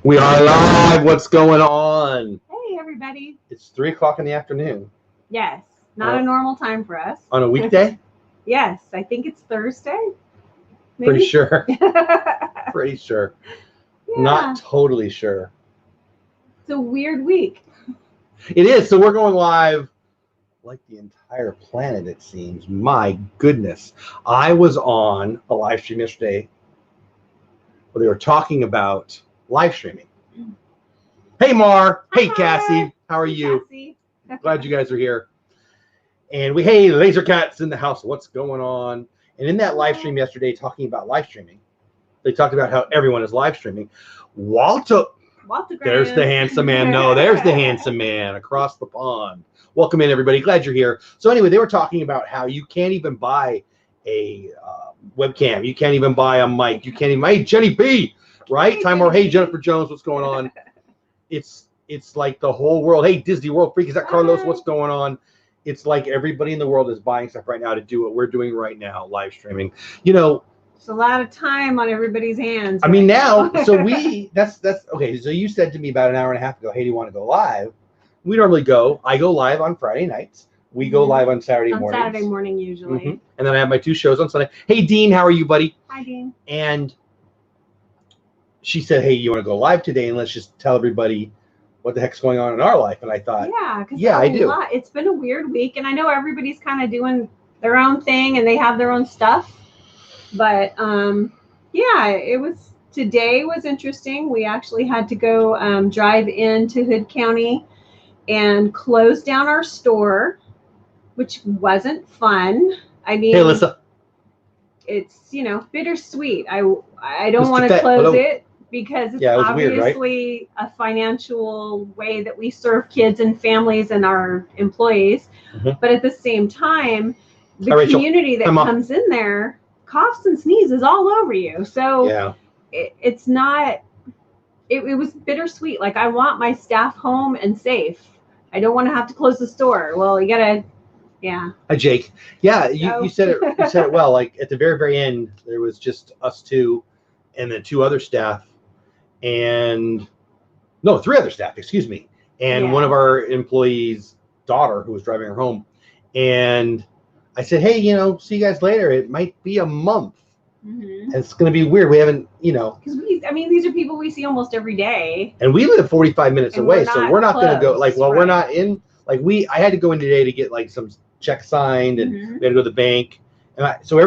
We are live. What's going on? Hey, everybody. It's 3 o'clock in the afternoon. Yes, not a normal time for us. On a weekday? Yes, I think it's Thursday. Maybe? Pretty sure. Pretty sure. Yeah. Not totally sure. It's a weird week. It is. So we're going live like the entire planet, it seems. My goodness. I was on a live stream yesterday where they were talking about live streaming. Hey, Mar. Hey, Cassie. How are you? Cassie. Glad you guys are here. And hey, Laser Cat's in the house. What's going on? And in that live stream yesterday, talking about live streaming, they talked about how everyone is live streaming. Walter there's the handsome man. No, there's the handsome man across the pond. Welcome in, everybody. Glad you're here. So anyway, they were talking about how you can't even buy a webcam. You can't even buy a mic. You can't even. Hey, Jenny B. Right? Time or hey, Jennifer Jones. What's going on? It's like the whole world. Hey, Disney World Freak. Is that Carlos? What's going on? It's like everybody in the world is buying stuff right now to do what we're doing right now, live streaming. You know, it's a lot of time on everybody's hands. I mean, now, so that's okay. So you said to me about an hour and a half ago, hey, do you want to go live? We normally go. I go live on Friday nights. We go live on Saturday morning. On Saturday morning, usually. And then I have my 2 shows on Sunday. Hey, Dean, how are you, buddy? Hi, Dean. And she said, hey, you want to go live today? And let's just tell everybody what the heck's going on in our life. And I thought, yeah, I do. It's been a weird week. And I know everybody's kind of doing their own thing and they have their own stuff. But, yeah, today was interesting. We actually had to go drive into Hood County and close down our store, which wasn't fun. I mean, hey, Alyssa. It's, bittersweet. I don't want to close it because it's obviously weird, right? A financial way that we serve kids and families and our employees. But at the same time, the community that comes in there coughs and sneezes all over you. So it's not, it was bittersweet. Like, I want my staff home and safe. I don't want to have to close the store. Well, you gotta, Hi, Jake. Yeah, you said it. You said it well. Like at the very, very end, there was just us 2, and then 2 other staff, and 3 other staff. Excuse me, and one of our employees' daughter who was driving her home, and I said, hey, see you guys later. It might be a month. And it's going to be weird. We haven't, because these are people we see almost every day, and we live 45 minutes away, so we're not going to go. Like, well, we're not in. Like I had to go in today to get like some check signed, and we had to go to the bank, and so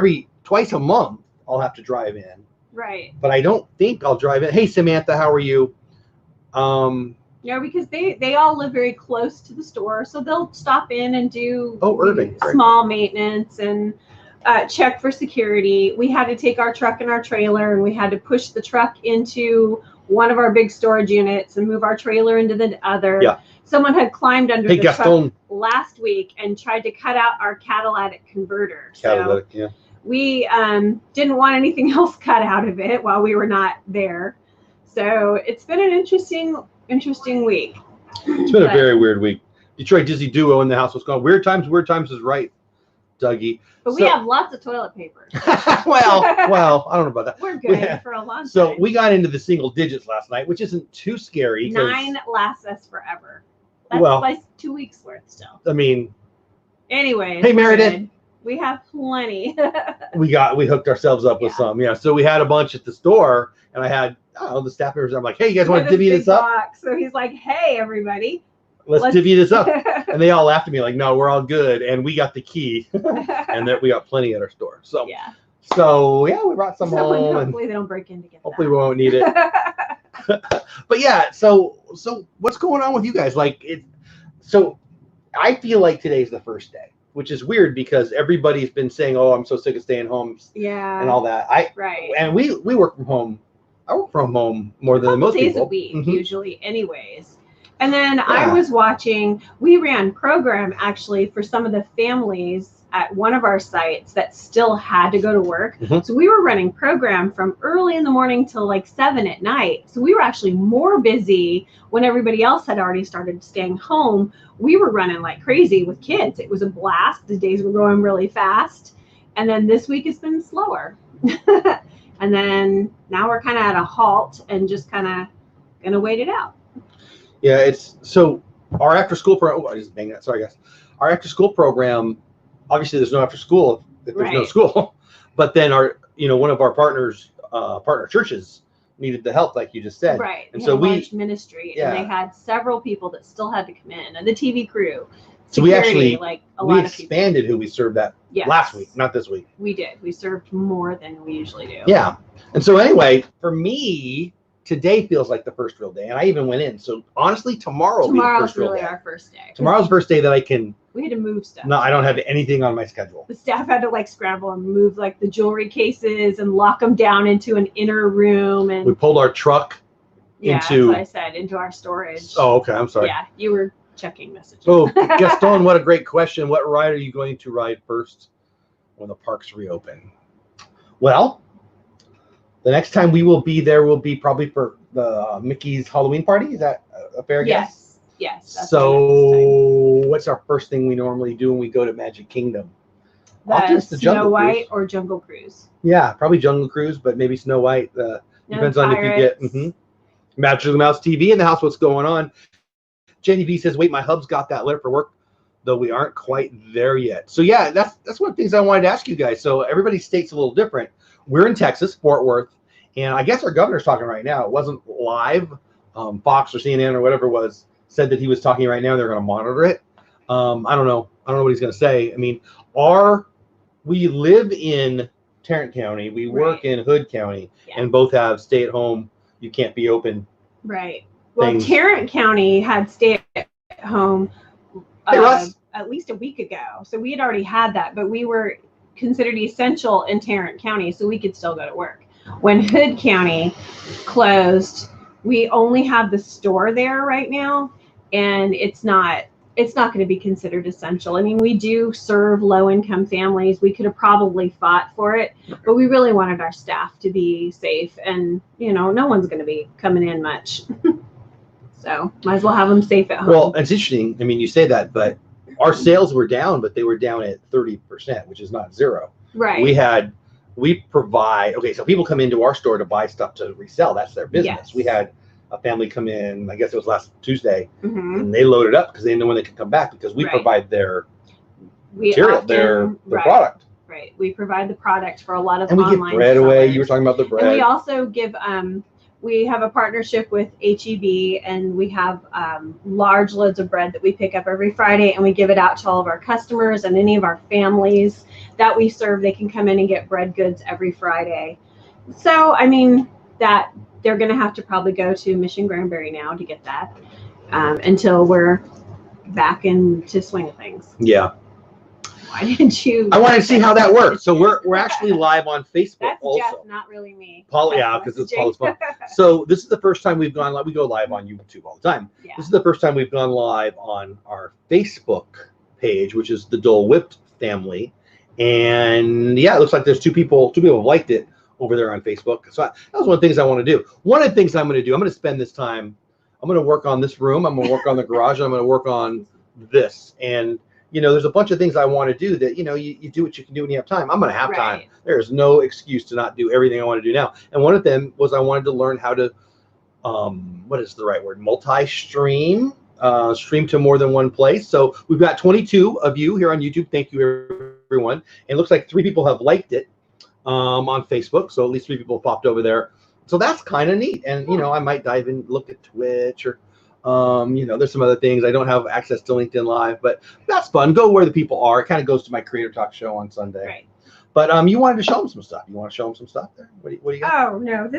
twice a month I'll have to drive in. Right. But I don't think I'll drive in. Hey, Samantha, how are you? Because they all live very close to the store, so they'll stop in and do Irving, small maintenance and check for security. We had to take our truck and our trailer, and we had to push the truck into one of our big storage units and move our trailer into the other. Yeah. Someone had climbed under the Gaston. truck last week and tried to cut out our catalytic converter. We didn't want anything else cut out of it while we were not there. So it's been an interesting week. It's been a very weird week. Detroit Disney duo in the house. What's going on? Weird times is right, Dougie. But we have lots of toilet paper. well, I don't know about that. We're good for a long time. So we got into the single digits last night, which isn't too scary. 9 lasts us forever. That's like 2 weeks worth still. I mean. Anyway. Hey, Meredith. We have plenty. we hooked ourselves up with some. Yeah. So we had a bunch at the store, and I had the staff members. I'm like, hey, you guys want to divvy this up? So he's like, hey, everybody. Let's divvy this up. And they all laughed at me like, no, we're all good. And we got the key. And that we got plenty at our store. So we brought some home. Hopefully they don't break in to get hopefully we won't need it. But yeah, so what's going on with you guys? Like so I feel like today's the first day, which is weird because everybody's been saying, oh, I'm so sick of staying home and all that. And we work from home. I work from home more than most people. Days a week, usually anyways. And then I was watching, we ran program actually for some of the families at one of our sites that still had to go to work. So we were running program from early in the morning till like 7 at night. So we were actually more busy when everybody else had already started staying home. We were running like crazy with kids. It was a blast. The days were going really fast. And then this week has been slower. And then now we're kind of at a halt and just kind of going to wait it out. Yeah, it's so our after school program. Oh, I just banged that. Sorry, guys. Our after school program. Obviously, there's no after school if there's no school. But then one of our partner churches needed the help, like you just said. Right. And so large ministry, and they had several people that still had to come in, and the TV crew. So we expanded who we served that last week, not this week. We did. We served more than we usually do. Yeah. And so anyway, for me, today feels like the first real day. And I even went in. So honestly, tomorrow will be the first real day. Our first day. Tomorrow's the first day that I can. We had to move stuff. No, I don't have anything on my schedule. The staff had to scramble and move the jewelry cases and lock them down into an inner room. And we pulled our truck into. That's what I said, into our storage. Oh, okay. I'm sorry. Yeah, you were checking messages. Oh, Gaston, what a great question. What ride are you going to ride first when the parks reopen? Well, the next time we will be there will be probably for the Mickey's Halloween party. Is that a fair guess? Yes. So what's our first thing we normally do when we go to Magic Kingdom? The Snow White or Jungle Cruise. Yeah, probably Jungle Cruise, but maybe Snow White. Depends on if you get Magic of the Mouse TV in the house. What's going on? Jenny V says, wait, my hub's got that letter for work, though we aren't quite there yet. So yeah, that's one of the things I wanted to ask you guys. So everybody's state's a little different. We're in Texas, Fort Worth, and I guess our governor's talking right now. It wasn't live. Fox or CNN or whatever said that he was talking right now. They're going to monitor it. I don't know what he's going to say. I mean, we live in Tarrant County. We work in Hood County, and both have stay-at-home. You can't be open. Right. Well, Tarrant County had stay-at-home at least a week ago. So we had already had that, but we were considered essential in Tarrant County, so we could still go to work. When Hood County closed, we only have the store there right now, and it's not going to be considered essential. I mean, we do serve low-income families. We could have probably fought for it, but we really wanted our staff to be safe, and no one's going to be coming in much. So might as well have them safe at home. Well, it's interesting. I mean, you say that, but our sales were down, but they were down at 30%, which is not zero. Right. We provide, so people come into our store to buy stuff to resell. That's their business. Yes. We had a family come in, I guess it was last Tuesday, and they loaded up because they didn't know when they could come back, because we provide their material, their product. Right. We provide the product for a lot of online sellers. And we give bread away. You were talking about the bread. And we also give, we have a partnership with HEB, and we have large loads of bread that we pick up every Friday, and we give it out to all of our customers and any of our families that we serve. They can come in and get bread goods every Friday. So, I mean, that they're going to have to probably go to Mission Granbury now to get that until we're back into swing of things. Yeah. Why didn't you? I wanted to see how that works. So we're actually live on Facebook. That's also. Jeff, not really me. Paul, yeah, because it's Paul's phone. So this is the first time we've gone live. We go live on YouTube all the time. Yeah. This is the first time we've gone live on our Facebook page, which is the Dole Whip family. And yeah, it looks like there's two people have liked it over there on Facebook. So that was one of the things I want to do. One of the things I'm going to do, I'm going to spend this time, I'm going to work on this room. I'm going to work on the garage. I'm going to work on this. And there's a bunch of things I want to do that, you do what you can do when you have time. I'm going to have time. There's no excuse to not do everything I want to do now. And one of them was I wanted to learn how to, what is the right word? Multi-stream, stream to more than one place. So we've got 22 of you here on YouTube. Thank you, everyone. And it looks like 3 people have liked it on Facebook. So at least 3 people popped over there. So that's kind of neat. And, I might dive in, look at Twitch or, there's some other things. I don't have access to LinkedIn Live, but that's fun. Go where the people are. It kind of goes to my Creator Talk show on Sunday. Right. But you wanted to show them some stuff. You want to show them some stuff there? What do you got? Oh, no.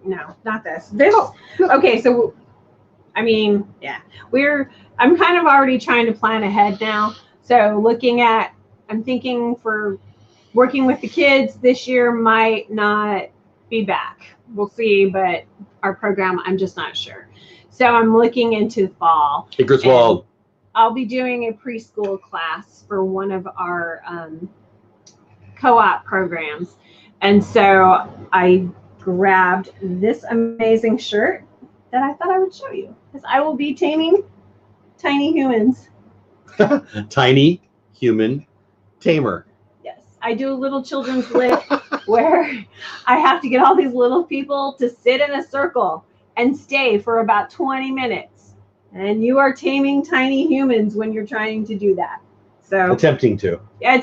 No, not this. This. Oh, no. Okay, so, I mean, yeah. I'm kind of already trying to plan ahead now. So I'm thinking for working with the kids this year might not be back. We'll see, but our program, I'm just not sure. So I'm looking into fall. Hey, Griswold. I'll be doing a preschool class for one of our co-op programs. And so I grabbed this amazing shirt that I thought I would show you, because I will be taming tiny humans. Tiny human tamer. Yes. I do a little children's lit where I have to get all these little people to sit in a circle. and stay for about 20 minutes. And you are taming tiny humans when you're trying to do that. So attempting to. Yeah,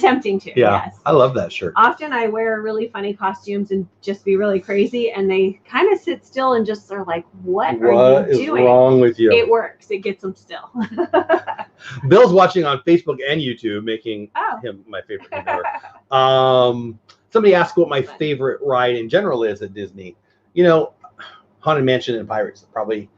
yes. I love that shirt. Often I wear really funny costumes and just be really crazy, and they kind of sit still and just are like, what are you doing? What is wrong with you? It works. It gets them still. Bill's watching on Facebook and YouTube, making him my favorite member. Somebody asked what my favorite ride in general is at Disney. You know, Haunted Mansion and Pirates, probably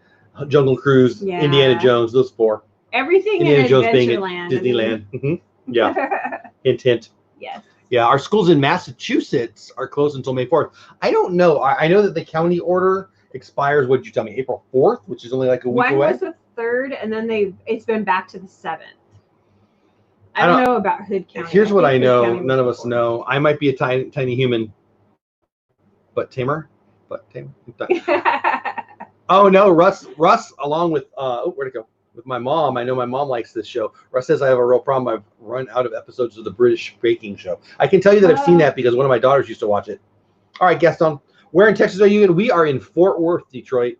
Jungle Cruise, Indiana Jones, those four. Everything Indiana in Jones being Adventureland. Disneyland. Yeah. Hint, hint. Yes. Yeah, our schools in Massachusetts are closed until May 4th. I don't know. I know that the county order expires, what did you tell me, April 4th, which is only like a week away? One was the 3rd, and then it's been back to the 7th. I don't know about Hood County. Here's what I know. None of us know. I might be a tiny human, but tamer. Oh, no, Russ, along with, where'd it go? With my mom, I know my mom likes this show. Russ says I have a real problem. I've run out of episodes of the British Baking Show. I can tell you that I've seen that because one of my daughters used to watch it. All right, Gaston, where in Texas are you in? We are in Fort Worth, Detroit.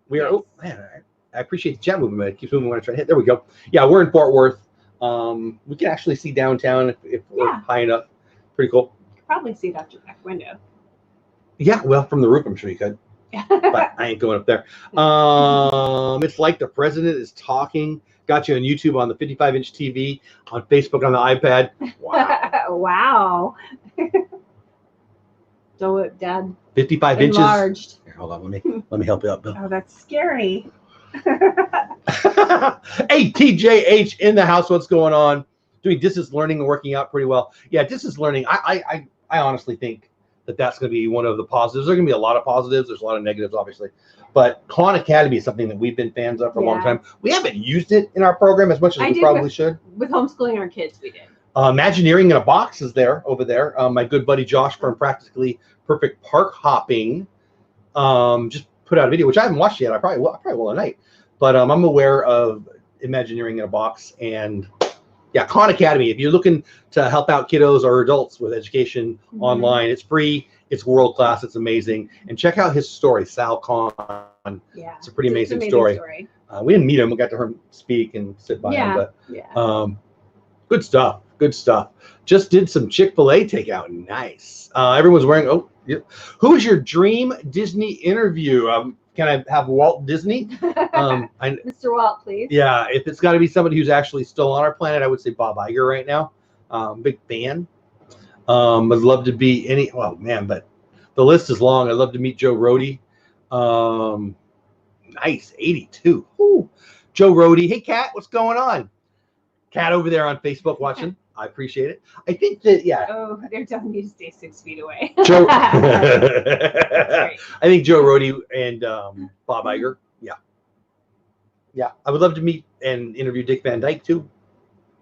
We are. Oh man, I appreciate the chat movement. It keeps moving when I try to hit. There we go. Yeah, we're in Fort Worth. We can actually see downtown if we're high enough. Pretty cool. You could probably see it out your back window. Yeah, well, from the roof, I'm sure you could. But I ain't going up there. It's like the president is talking. Got you on YouTube on the 55-inch TV, on Facebook on the iPad. Wow. Wow. Dole Whip, Dad. 55 enlarged. Inches. Here, hold on. Let me help you out, Bill. Oh, that's scary. Hey, TJH in the house. What's going on? Doing distance learning and working out pretty well. Yeah, distance learning. I honestly think that's going to be one of the positives. There's going to be a lot of positives. There's a lot of negatives, obviously. But Khan Academy is something that we've been fans of for a long time. We haven't used it in our program as much as we probably should. With homeschooling our kids, we did. Imagineering in a Box is over there. My good buddy Josh from Practically Perfect Park Hopping just put out a video, which I haven't watched yet. I probably will tonight. But I'm aware of Imagineering in a Box. And yeah, Khan Academy, if you're looking to help out kiddos or adults with education online, it's free, it's world class, it's amazing. And check out his story, Sal Khan. Yeah, it's a pretty amazing story. We didn't meet him, we got to hear him speak and sit by him, but good stuff. Just did some Chick-fil-A takeout. Nice. Everyone's wearing, who is your dream Disney interview? Can I have Walt Disney? Mr. Walt, please. Yeah, if it's got to be somebody who's actually still on our planet, I would say Bob Iger right now. Big fan. I'd love to be any. Oh man, but the list is long. I'd love to meet Joe Rohde. Nice, 82. Ooh. Joe Rohde. Hey, Kat, what's going on? Kat over there on Facebook watching. I appreciate it. I think that, Oh, they're telling you to stay 6 feet away. Joe. I think Joe Rohde and Bob Iger. Yeah. I would love to meet and interview Dick Van Dyke too.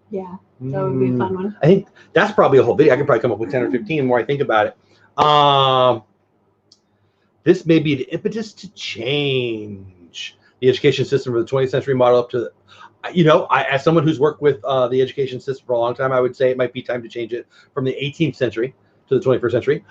Yeah, that would be a fun one. I think that's probably a whole video. I could probably come up with 10 or 15 the more I think about it. This may be the impetus to change the education system for the 20th century model up to as someone who's worked with the education system for a long time, I would say it might be time to change it from the 18th century to the 21st century.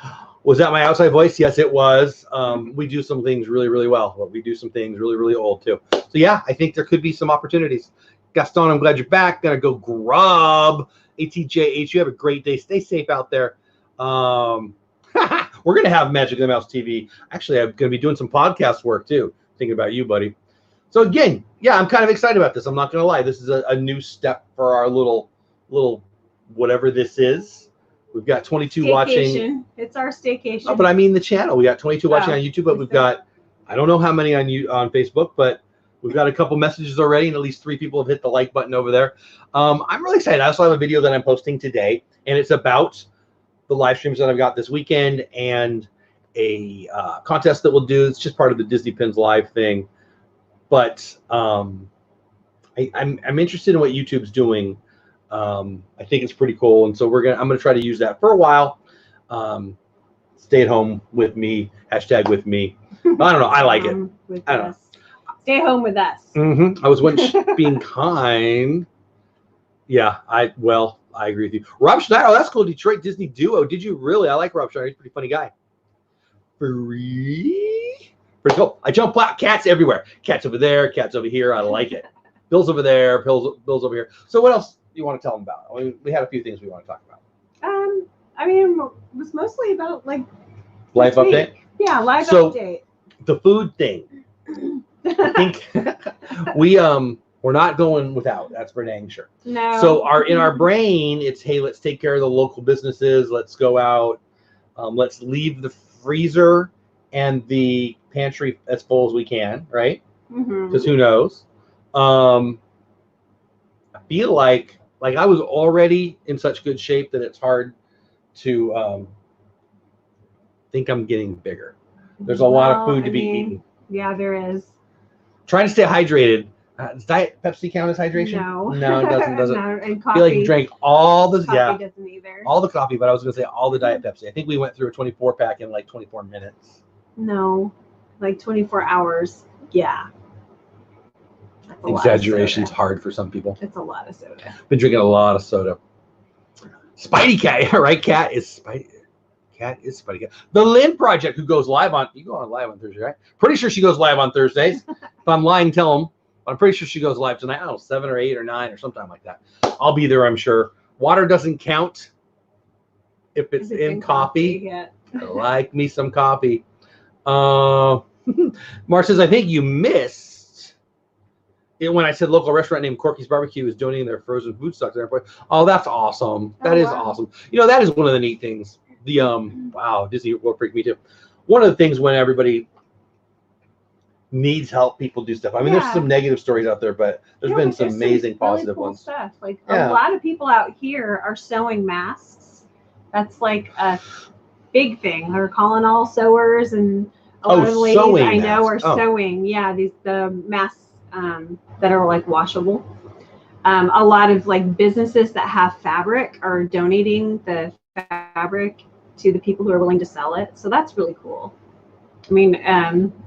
Was that my outside voice? Yes, it was. We do some things really, really well, but we do some things really, really old too. So yeah, I think there could be some opportunities. Gaston, I'm glad you're back. Gonna go grub. ATJH, you have a great day. Stay safe out there. We're gonna have Magic of the Mouse TV. Actually, I'm gonna be doing some podcast work too. Thinking about you, buddy. So again, yeah, I'm kind of excited about this. I'm not going to lie. This is a new step for our little whatever this is. We've got 22 watching. It's our staycation. Oh, but I mean the channel. We got 22 watching on YouTube, but we've got, I don't know how many on Facebook, but we've got a couple messages already, and at least 3 people have hit the like button over there. I'm really excited. I also have a video that I'm posting today, and it's about the live streams that I've got this weekend and a contest that we'll do. It's just part of the Disney Pins Live thing. But I'm interested in what YouTube's doing. I think it's pretty cool, and so I'm gonna try to use that for a while. Stay at home with me. # with me. I don't know. I like it. I don't know. Stay home with us. I was being kind. Yeah. I agree with you. Rob Schneider. Oh, that's cool. Detroit Disney duo. Did you really? I like Rob Schneider. He's a pretty funny guy. Free. Pretty cool. I jump out, cats everywhere. Cats over there, cats over here. I like it. Bill's over there, Bill's over here. So what else do you want to tell them about? I mean, we had a few things we want to talk about. I mean, it was mostly about like life update. Yeah, live update. The food thing. I think we're not going without. That's for dang sure. No. So in our brain, it's, hey, let's take care of the local businesses. Let's go out. Let's leave the freezer and the pantry as full as we can, right? Because who knows? I feel like I was already in such good shape that it's hard to think I'm getting bigger. There's a lot of food to be eaten. Yeah, there is. Trying to stay hydrated. Does Diet Pepsi count as hydration? No, it doesn't. No, and coffee. I feel like you drank all the coffee doesn't either. all the coffee, but I was going to say all the Diet Pepsi. I think we went through a 24-pack in like 24 minutes. No, like 24 hours. Yeah. Exaggeration's hard for some people. It's a lot of soda. Been drinking a lot of soda. Spidey Cat, right? Cat is Spidey Cat. The Lynn Project, who goes live on, you go on live on Thursday, right? Pretty sure she goes live on Thursdays. If I'm lying, tell them. I'm pretty sure she goes live tonight. I don't know, 7 or 8 or 9 or sometime like that. I'll be there, I'm sure. Water doesn't count if it's in coffee. Yeah. I like me some coffee. Mar says, I think you missed it when I said local restaurant named Corkys BBQ is donating their frozen food stocks. Oh, that's awesome. That is awesome. You know, that is one of the neat things. The wow, Disney will freak me too. One of the things when everybody needs help, people do stuff. I mean, there's some negative stories out there, but there's been some amazing positive really cool ones. Stuff. Like a lot of people out here are sewing masks. That's like a big thing. They're calling all sewers, and a lot of the ladies I know are sewing. Yeah, the masks that are like washable. A lot of like businesses that have fabric are donating the fabric to the people who are willing to sell it. So that's really cool. I mean,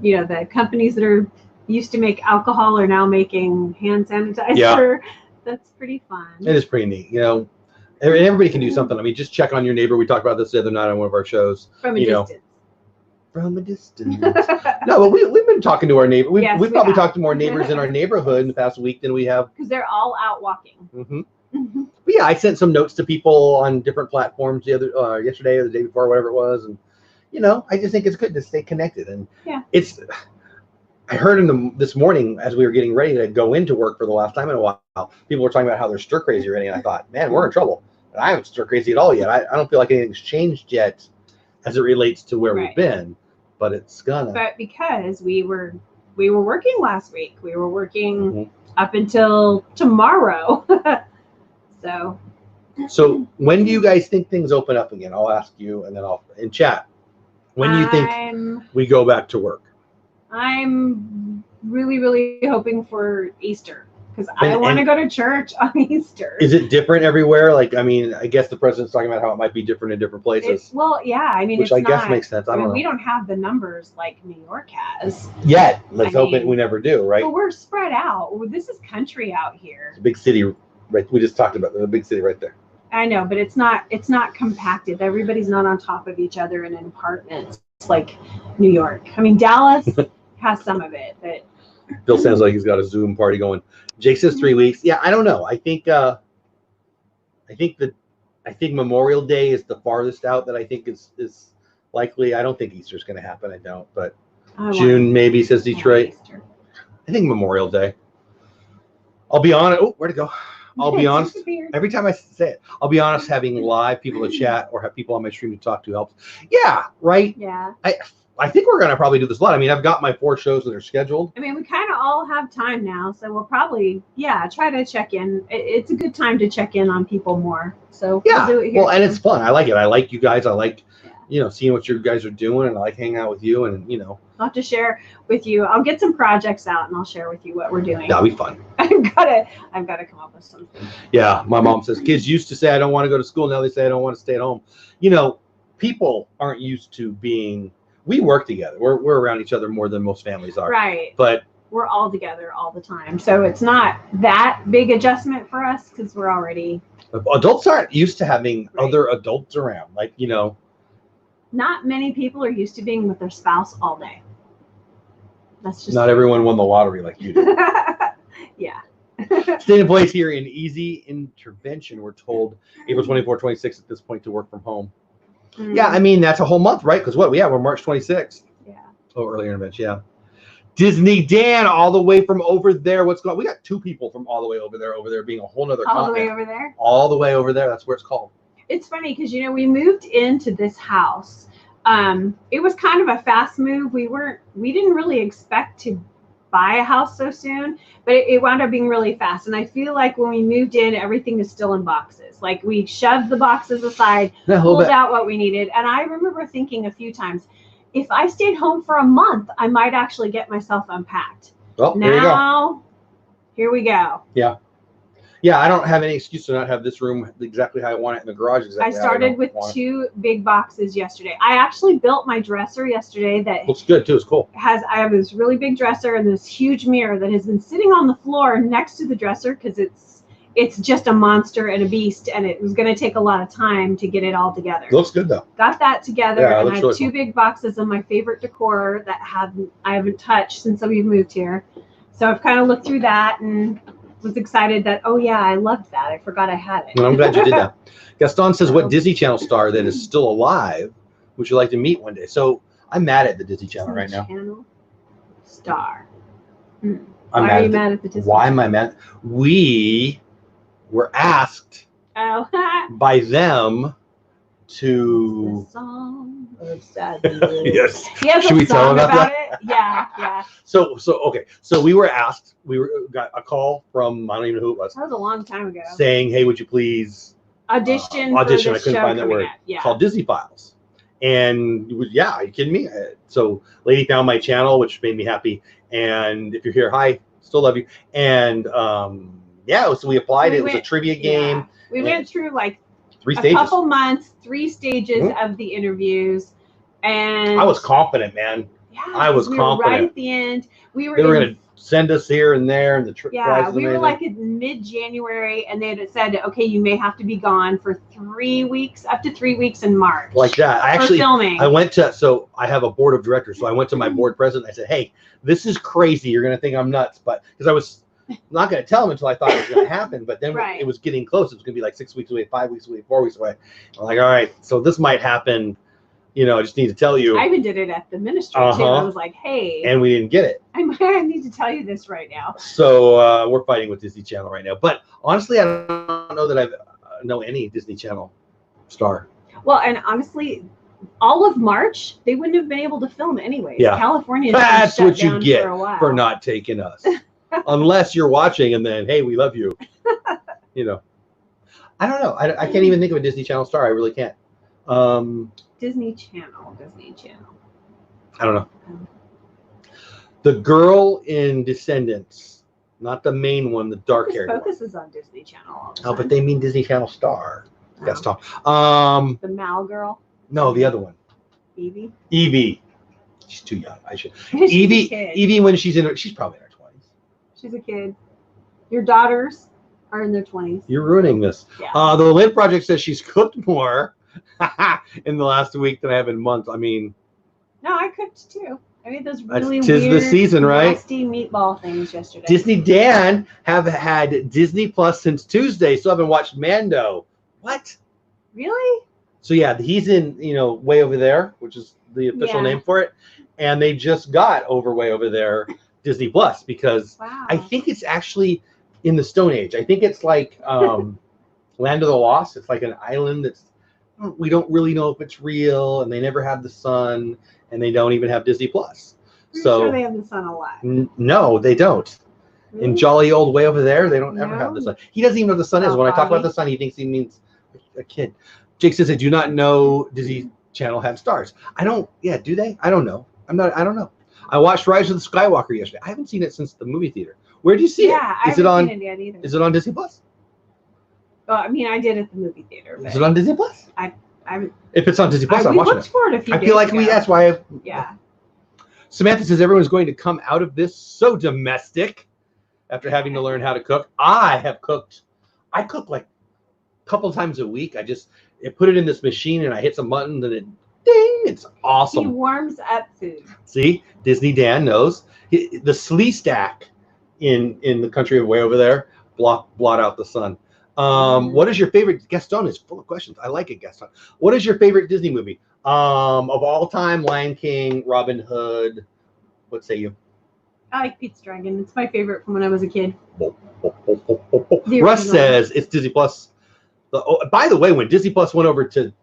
you know, the companies that are used to make alcohol are now making hand sanitizer. Yeah. That's pretty fun. It is pretty neat. You know, everybody can do something. I mean, just check on your neighbor. We talked about this the other night on one of our shows. From a distance. From a distance. No, but we've been talking to our neighbor. We've probably talked to more neighbors in our neighborhood in the past week than we have. Because they're all out walking. But yeah, I sent some notes to people on different platforms yesterday or the day before, whatever it was, and you know, I just think it's good to stay connected. And I heard this morning as we were getting ready to go into work for the last time in a while, people were talking about how they're stir crazy already, and I thought, man, we're in trouble. And I haven't stir crazy at all yet. I don't feel like anything's changed yet as it relates to where we've been, but it's gonna. But because we were working last week, we were working up until tomorrow. So when do you guys think things open up again? I'll ask you, and then I'll in chat. When do you think we go back to work? I'm really, really hoping for Easter because I want to go to church on Easter. Is it different everywhere? Like, I mean, I guess the president's talking about how it might be different in different places. I mean, which I guess makes sense. I don't know. We don't have the numbers like New York has yet. Let's hope we never do, right? But we're spread out. This is country out here. It's a big city, right? We just talked about the big city right there. I know, but it's not compacted. Everybody's not on top of each other in apartments like New York. I mean, Dallas has some of it, but Bill sounds like he's got a Zoom party going. Jake says 3 weeks. Yeah, I don't know. I think Memorial Day is the farthest out that I think is likely. I don't think Easter's going to happen. I don't, but June maybe, says Detroit. I think Memorial Day. I'll be honest. Oh, where'd it go? I'll be honest. Every time I say it, I'll be honest. Having live people to chat or have people on my stream to talk to helps. Yeah, right. Yeah. I think we're gonna probably do this a lot. I mean, I've got my 4 shows that are scheduled. I mean, we kind of all have time now, so we'll probably try to check in. It's a good time to check in on people more. So we'll do it here. Well, and it's fun. I like it. I like you guys. I like seeing what you guys are doing, and I like hanging out with you, and I'll have to share with you. I'll get some projects out and I'll share with you what we're doing. That'll be fun. I've got to come up with something. Yeah, my mom says kids used to say I don't want to go to school. Now they say I don't want to stay at home. People aren't used to being. We work together. We're around each other more than most families are. Right. But we're all together all the time, so it's not that big adjustment for us because we're already. Adults aren't used to having other adults around. Like Not many people are used to being with their spouse all day. That's just not everyone won the lottery like you did. Yeah. Staying in place here in easy intervention. We're told April 24, 26 at this point to work from home. Yeah, I mean, that's a whole month, right? Because we're March 26th. Yeah. Oh, early intervention, yeah. Disney Dan, all the way from over there. What's going on? We got 2 people from all the way over there being a whole nother all continent. The way over there? All the way over there. That's where it's called. It's funny because, we moved into this house. It was kind of a fast move. We didn't really expect to buy a house so soon, but it wound up being really fast. And I feel like when we moved in, everything is still in boxes. Like we shoved the boxes aside, pulled out what we needed. And I remember thinking a few times, if I stayed home for a month, I might actually get myself unpacked. Well, now, here we go. Yeah. Yeah, I don't have any excuse to not have this room exactly how I want it in the garage. Exactly. I started with 2 big boxes yesterday. I actually built my dresser yesterday. That looks good too. It's cool. I have this really big dresser and this huge mirror that has been sitting on the floor next to the dresser because it's just a monster and a beast, and it was going to take a lot of time to get it all together. Looks good though. Got that together, yeah, and I have really 2 big boxes of my favorite decor that I haven't touched since we've moved here. So I've kind of looked through that and was excited that, oh yeah, I loved that. I forgot I had it. Well, I'm glad you did that. Gaston says, what Disney Channel star that is still alive would you like to meet one day? So I'm mad at the Disney Channel right now. Channel star. Why are you mad at the Disney Why am I mad? We were asked by them to... The song of sadness. Yes. Should we tell them about it? Yeah. So okay. So we were asked. Got a call from, I don't even know who it was. That was a long time ago. Saying, hey, would you please audition? I couldn't find that word. Yeah. Called Disney Files. And yeah, are you kidding me? So lady found my channel, which made me happy. And if you're here, hi, still love you. And so we applied. It was a trivia game. Yeah. We went through like 3 stages. A couple months, 3 stages of the interviews, and I was confident, man. Yeah, I was confident. Were right at the end. They were going to send us here and there, and we were like in mid-January, and they had said, okay, you may have to be gone for 3 weeks, up to 3 weeks in March. Like that. I actually filming. So I have a board of directors, so I went to my board president. I said, hey, this is crazy. You're going to think I'm nuts, but because I was not going to tell him until I thought it was going to happen, but then it was getting close. It was going to be like 6 weeks away, 5 weeks away, 4 weeks away. I'm like, all right, so this might happen. I just need to tell you. I even did it at the ministry too. I was like, hey. And we didn't get it. I need to tell you this right now. So we're fighting with Disney Channel right now. But honestly, I don't know that I know any Disney Channel star. Well, and honestly, all of March, they wouldn't have been able to film anyway. Yeah. California. That's what you get for not taking us. Unless you're watching and then, hey, we love you. I don't know. I can't even think of a Disney Channel star. I really can't. Disney Channel. I don't know. The girl in Descendants, not the main one, the dark haired one. Focus is on Disney Channel all the time. Oh, but they mean Disney Channel star. That's Tom. The Mal girl. No, the other one. Evie. She's too young. Evie, when she's probably in her 20s. She's a kid. Your daughters are in their 20s. You're ruining this. Yeah. The Lynn Project says she's cooked more in the last week than I have in months. I mean, no, I cooked too. I made those really tis weird, the season, right? Nasty meatball things yesterday. Disney Dan have had Disney Plus since Tuesday, so I haven't watched Mando. What? Really? So yeah, he's in Way Over There, which is the official name for it, and they just got Way Over There Disney Plus because I think it's actually in the Stone Age. I think it's like Land of the Lost. It's like an island that's we don't really know if it's real, and they never have the sun, and they don't even have Disney Plus. So sure they have the sun a lot. No, they don't. Really? In jolly old Way Over There, they don't ever have the sun. He doesn't even know what the sun is. When I talk about the sun, he thinks he means a kid. Jake says, I do not know Disney Channel have stars. I don't. Yeah, do they? I don't know. I don't know. I watched Rise of the Skywalker yesterday. I haven't seen it since the movie theater. Where do you see it? I haven't seen it yet either. Is it on Disney Plus? Well, I mean, I did at the movie theater. Is it on Disney Plus? If it's on Disney Plus, I'm watching it. We looked for it a few days I feel like ago. that's why. Yeah. Samantha says everyone's going to come out of this so domestic after having to learn how to cook. I have cooked. I cook like a couple times a week. I put it in this machine and I hit some buttons and Ding! It's awesome. He warms up food. See, Disney Dan knows. The slee stack in the country way over there blot out the sun. What is your favorite? Gaston is full of questions. I like it, Gaston. What is your favorite Disney movie of all time? Lion King, Robin Hood. What say you? I like Pete's Dragon. It's my favorite from when I was a kid. Russ says it's Disney Plus. By the way, when Disney Plus went over to,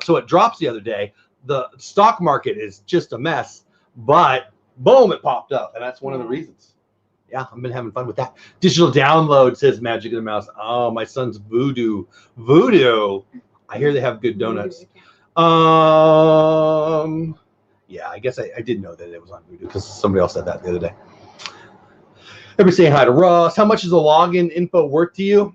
so it drops the other day. The stock market is just a mess, but boom, it popped up, and that's one of the reasons. Yeah, I've been having fun with that. Digital download, says Magic of the Mouse. Oh, my son's Voodoo. I hear they have good donuts. Yeah, I guess I did know that it was on Voodoo because somebody else said that the other day. Everybody saying hi to Ross. How much is the login info worth to you?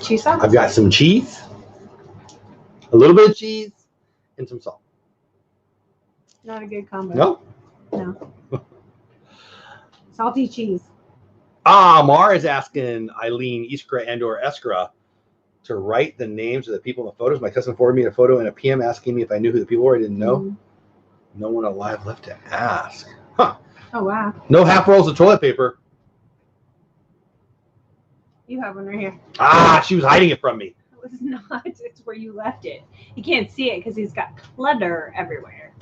Cheese sauce? I've got some cheese, a little bit of cheese, and some salt. Not a good combo. No. Salty cheese. Mar is asking Eileen, Iskra, and/or Eskra to write the names of the people in the photos. My cousin forwarded me a photo and a PM asking me if I knew who the people were. I didn't know. No one alive left to ask. Huh. Oh, wow. No half rolls of toilet paper. You have one right here. She was hiding it from me. It was not. It's where you left it. You can't see it because he's got clutter everywhere.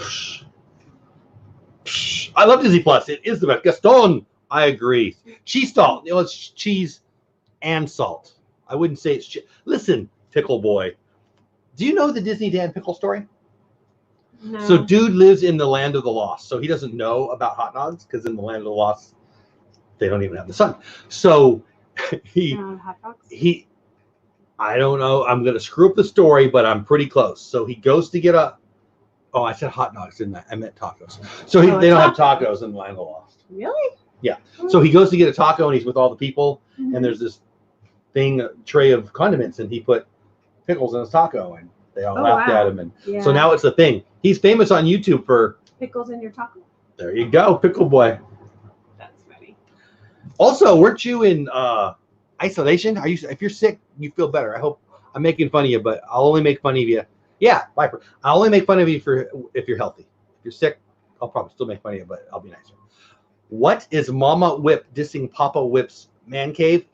I love Disney Plus. It is the best. Gaston, I agree. Cheese salt. It's cheese and salt. I wouldn't say it's Listen, Pickle Boy. Do you know the Disney Dan Pickle story? No. So dude lives in the land of the lost. So he doesn't know about hot dogs because in the land of the lost, they don't even have the sun. So hot dogs? I don't know. I'm going to screw up the story, but I'm pretty close. So he goes to get I said hot dogs, didn't I? I meant tacos. So they don't have tacos in the land of the lost. Really? Yeah. So he goes to get a taco and he's with all the people. And there's this tray of condiments, and he put pickles in his taco, and they all laughed at him. And so now it's the thing. He's famous on YouTube for pickles in your taco. There you go, Pickle Boy. That's funny. Also, weren't you in isolation? If you're sick, you feel better. I hope I'm making fun of you, but I'll only make fun of you. Yeah, Viper. I'll only make fun of you if you're healthy. If you're sick, I'll probably still make fun of you, but I'll be nicer. What is Mama Whip dissing Papa Whip's man cave?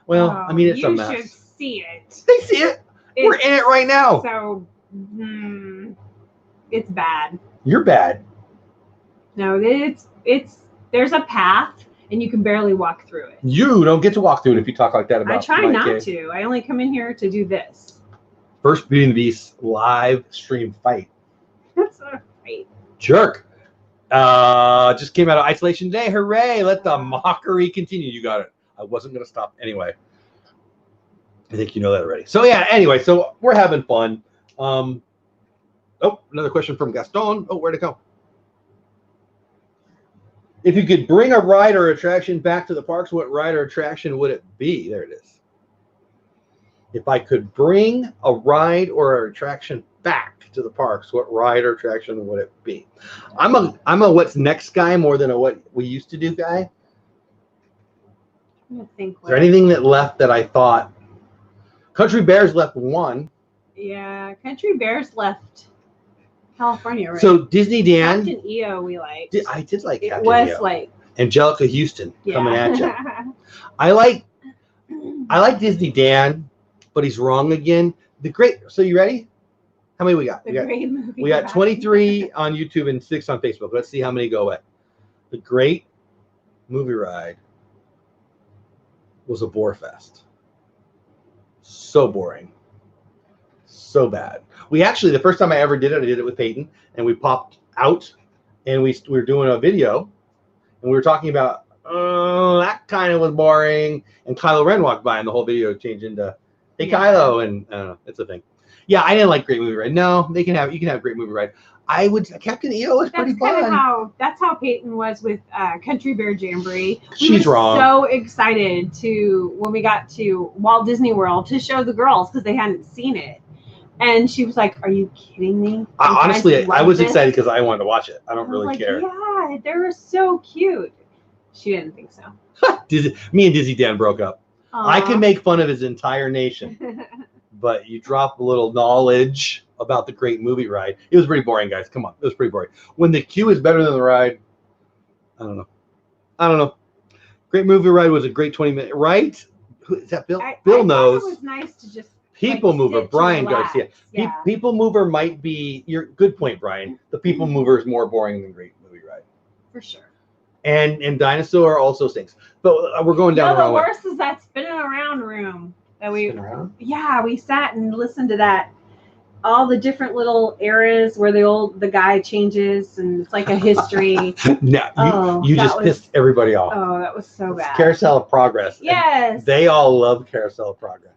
Well, I mean, it's a mess. You should see it. They see it. We're in it right now. So, it's bad. You're bad. No, there's a path, and you can barely walk through it. You don't get to walk through it if you talk like that about. I try not to. I only come in here to do this. First Beauty and the Beast live stream fight. That's not a fight. Jerk. Just came out of isolation today. Hooray! Let the mockery continue. You got it. I wasn't going to stop anyway. I think you know that already. So yeah, anyway, so we're having fun. Another question from Gaston. Where'd it go? If you could bring a ride or attraction back to the parks, what ride or attraction would it be? There it is. If I could bring a ride or an attraction back to the parks, what ride or attraction would it be? I'm a what's next guy more than a what we used to do guy. Is there anything that left that I thought? Country Bears left one. Yeah, Country Bears left California, right? So Disney Dan. Captain EO we liked. I did like Captain EO. It was EO. like Angelica Houston coming at you. I like Disney Dan, but he's wrong again. So you ready? How many we got? We got 23 on YouTube and 6 on Facebook. Let's see how many go away. The Great Movie Ride was a bore fest. So boring. So bad. We actually, the first time I ever did it, I did it with Peyton, and we popped out, and we were doing a video, and we were talking about, that kind of was boring, and Kylo Ren walked by, and the whole video changed into, hey, Kylo, and I don't know, it's a thing. Yeah, I didn't like Great Movie Ride. No, you can have Great Movie Ride. Captain EO was pretty fun. That's how Peyton was with Country Bear Jamboree. She's wrong. So excited when we got to Walt Disney World to show the girls because they hadn't seen it, and she was like, "Are you kidding me?" Honestly, I was excited because I wanted to watch it. I don't really care. Yeah, they were so cute. She didn't think so. Me and Disney Dan broke up. I can make fun of his entire nation, but you drop a little knowledge about the great movie ride. It was pretty boring, guys. Come on, it was pretty boring. When the queue is better than the ride, I don't know. Great movie ride was a great 20-minute, right? Who is that? Bill? Bill knows. It was nice to just People Mover, Brian Garcia. Yeah. People Mover might be your good point, Brian. The People Mover is more boring than Great Movie Ride. For sure. And Dinosaur also stinks. But we're going down the wrong way. The worst is that spinning around room that we. Spin around? Yeah, we sat and listened to that. All the different little eras where the guy changes and it's like a history. No, you just pissed everybody off. Oh, that was so bad. Carousel of Progress. Yes. They all love Carousel of Progress.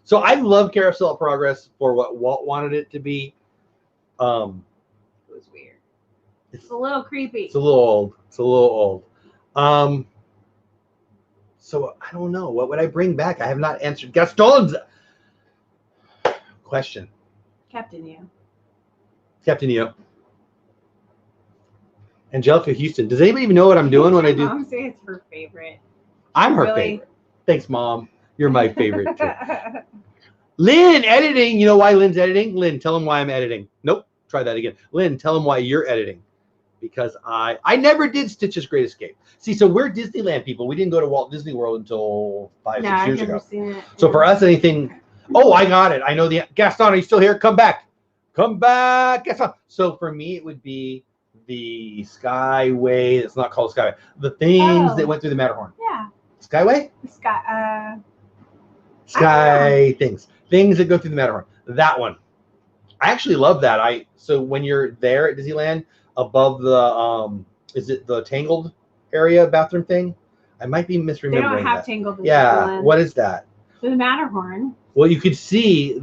So I love Carousel of Progress for what Walt wanted it to be. It was weird. It's a little creepy. It's a little old. So I don't know. What would I bring back? I have not answered Gaston's question. Captain EO. Angelica Houston. Does anybody even know what I'm doing when I do? Mom say it's her favorite. I'm her favorite. Thanks, Mom. You're my favorite too. Lynn, editing. You know why Lynn's editing? Lynn, tell him why I'm editing. Nope. Try that again. Lynn, tell him why you're editing. Because I never did Stitch's Great Escape. See, so we're Disneyland people. We didn't go to Walt Disney World until 5-6 years ago. Seen it. So for us, anything. Oh, I got it. I know the Gaston. Are you still here? Come back, Gaston. So for me, it would be the Skyway. It's not called Skyway. The things that went through the Matterhorn. Yeah. Skyway. The Sky things that go through the Matterhorn. That one. I actually love that. So when you're there at Disneyland, above the is it the Tangled area bathroom thing? I might be misremembering. They don't have Tangled. Yeah. What is that? The Matterhorn. Well, you could see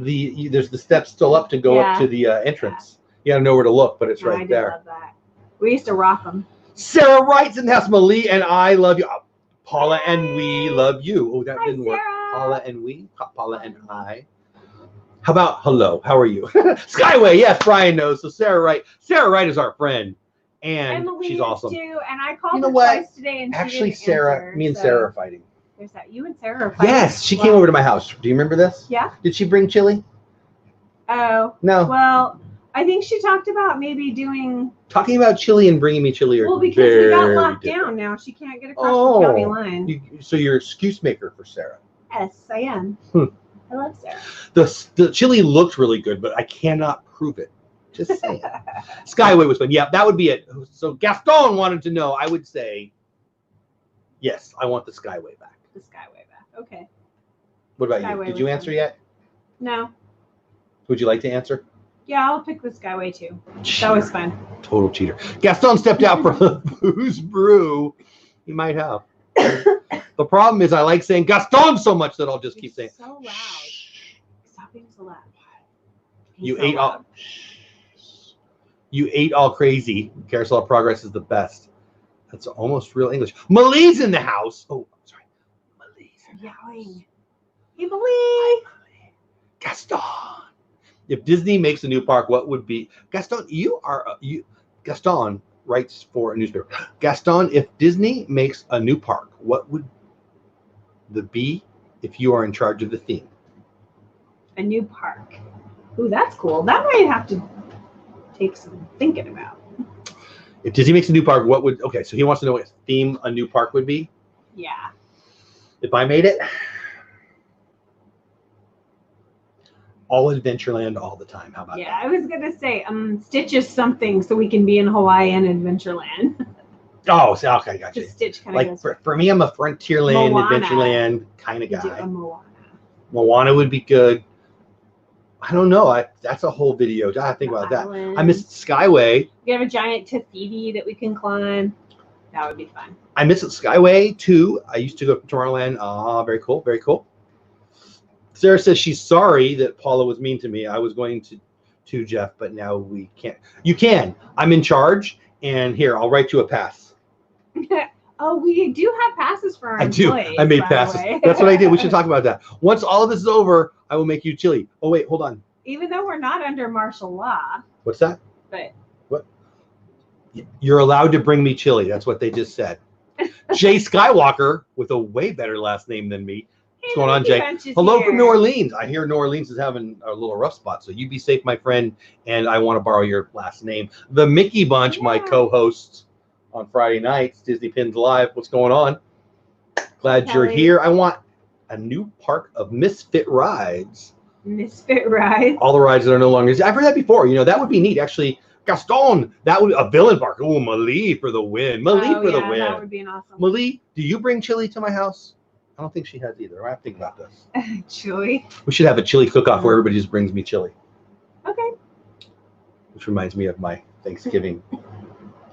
there's the steps still up to go up to the entrance. You gotta know where to look, but it's right there. I love that. We used to rock them. Sarah writes in the house, Malie and I love you. Paula and we love you. Oh, that didn't work. Paula and we. Paula and I. How about hello? How are you? Skyway. Yes, Brian knows. So Sarah Wright. Sarah Wright is our friend, and she's awesome. Too, and I called her twice today, and actually, she didn't answer, me and Sarah are fighting. There's that. You and Sarah are fighting. Yes, she came over to my house. Do you remember this? Yeah. Did she bring chili? Oh. No. Well, I think she talked about maybe talking about chili and bringing me chili. Well, because we got locked down now, she can't get across the county line. So you're an excuse maker for Sarah. Yes, I am. I love Sarah. The chili looked really good, but I cannot prove it. Just saying. Skyway was fun. Yeah, that would be it. So Gaston wanted to know. I would say, yes, I want the Skyway back. The Skyway back. Okay. What about you? Did you answer yet? No. Would you like to answer? Yeah, I'll pick the Skyway too. Cheater. That was fun. Total cheater. Gaston stepped out for the booze brew. He might have. The problem is I like saying Gaston so much that I'll just keep saying. So loud. Stop being so loud. You ate all crazy. Carousel of Progress is the best. That's almost real English. Malie's in the house. Oh, I'm sorry. Malie's yelling. Hey, Malie. Gaston. If Disney makes a new park, what would be Gaston? Gaston writes for a newspaper. Gaston, if Disney makes a new park, what would the be if you are in charge of the theme? A new park. Ooh, that's cool. That might have to take some thinking about. If Disney makes a new park, what would? Okay, so he wants to know what theme a new park would be. Yeah. If I made it, all Adventureland all the time. How about that? Yeah, I was gonna say, Stitch is something so we can be in Hawaii and Adventureland. Oh, so, okay, gotcha. Just Stitch kind of like for me, I'm a Frontierland, Adventureland kind of guy. A Moana. Moana would be good. I don't know. That's a whole video. I have to think about that. I missed Skyway. We have a giant Tafiti that we can climb. That would be fun. I missed Skyway too. I used to go to Tomorrowland. Ah, very cool. Very cool. Sarah says she's sorry that Paula was mean to me. I was going to Jeff, but now we can't. You can. I'm in charge, and here, I'll write you a pass. Oh, we do have passes for our employees. I made passes. That's what I did. We should talk about that. Once all of this is over, I will make you chili. Oh, wait, hold on. Even though we're not under martial law. What's that? But what? You're allowed to bring me chili. That's what they just said. Jay Skywalker with a way better last name than me. What's going on, Jay? Hello from New Orleans. I hear New Orleans is having a little rough spot, so you be safe, my friend, and I want to borrow your last name. The Mickey Bunch, my co-hosts on Friday nights, Disney Pins Live. What's going on? Glad you're here. I want a new park of Misfit rides. Misfit rides? All the rides that are no longer... I've heard that before. You know, that would be neat, actually. Gaston, that would be a villain park. Oh, Malie for the win. Malie for the win. That would be an awesome Malie, do you bring chili to my house? I don't think she has either. I have to think about this. Chili? We should have a chili cook-off where everybody just brings me chili. Okay. Which reminds me of my Thanksgiving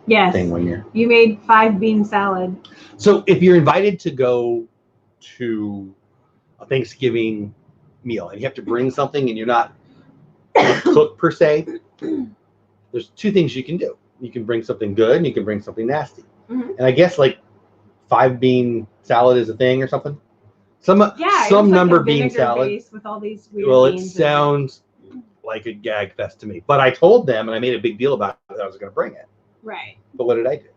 thing one year. You made 5-bean salad. So if you're invited to go to a Thanksgiving meal and you have to bring something and you're not a cook per se, there's two things you can do. You can bring something good and you can bring something nasty. And I guess like 5-bean salad is a thing or something. Some number bean salad with all these weird beans. It sounds like a gag fest to me. But I told them, and I made a big deal about it, that I was going to bring it. Right. But what did I do?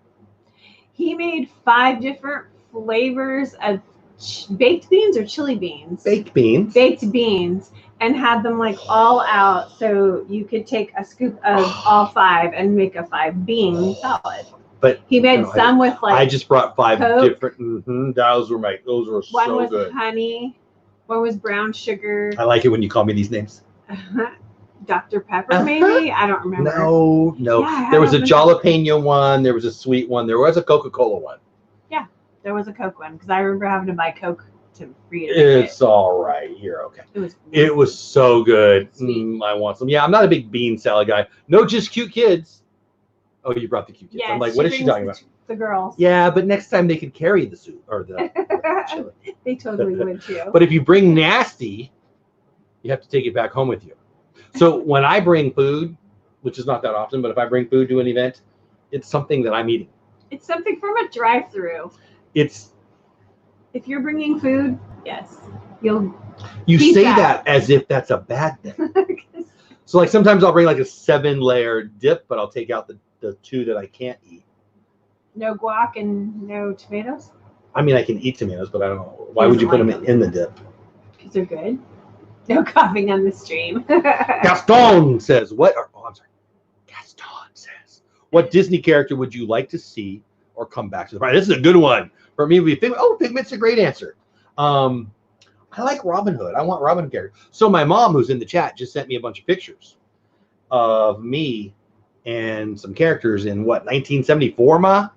He made 5 different flavors of baked beans or chili beans. Baked beans. Baked beans, and had them like all out, so you could take a scoop of all 5 and make a 5-bean salad. But he made some with like. I just brought 5 Coke. Different. Those were one so was good. Honey, one was brown sugar. I like it when you call me these names. Dr. Pepper, maybe? I don't remember. No. Yeah, there was a jalapeno one. There was a sweet one. There was a Coca-Cola one. Yeah, there was a Coke one because I remember having to buy Coke to read it. It's all right. You're okay. It was so good. I want some. Yeah, I'm not a big bean salad guy. No, just cute kids. Oh, you brought the cute kids. Yes, I'm like, what is she talking about? The girls. Yeah, but next time they could carry the soup or the chili. They totally would too. But if you bring nasty, you have to take it back home with you. So when I bring food, which is not that often, but if I bring food to an event, it's something that I'm eating. It's something from a drive-through. If you're bringing food, yes, you say that as if that's a bad thing. So like sometimes I'll bring like a 7-layer dip, but I'll take out the 2 that I can't eat. No guac and no tomatoes? I mean, I can eat tomatoes, but I don't know. Why would you put them in the dip? Because they're good. No coughing on the stream. Gaston says, I'm sorry. Gaston says, what Disney character would you like to see or come back to the party? This is a good one. For me, it would be Figment. Oh, Figment's a great answer. I like Robin Hood. I want Robin Hood character. So my mom, who's in the chat, just sent me a bunch of pictures of me and some characters in 1974, Ma?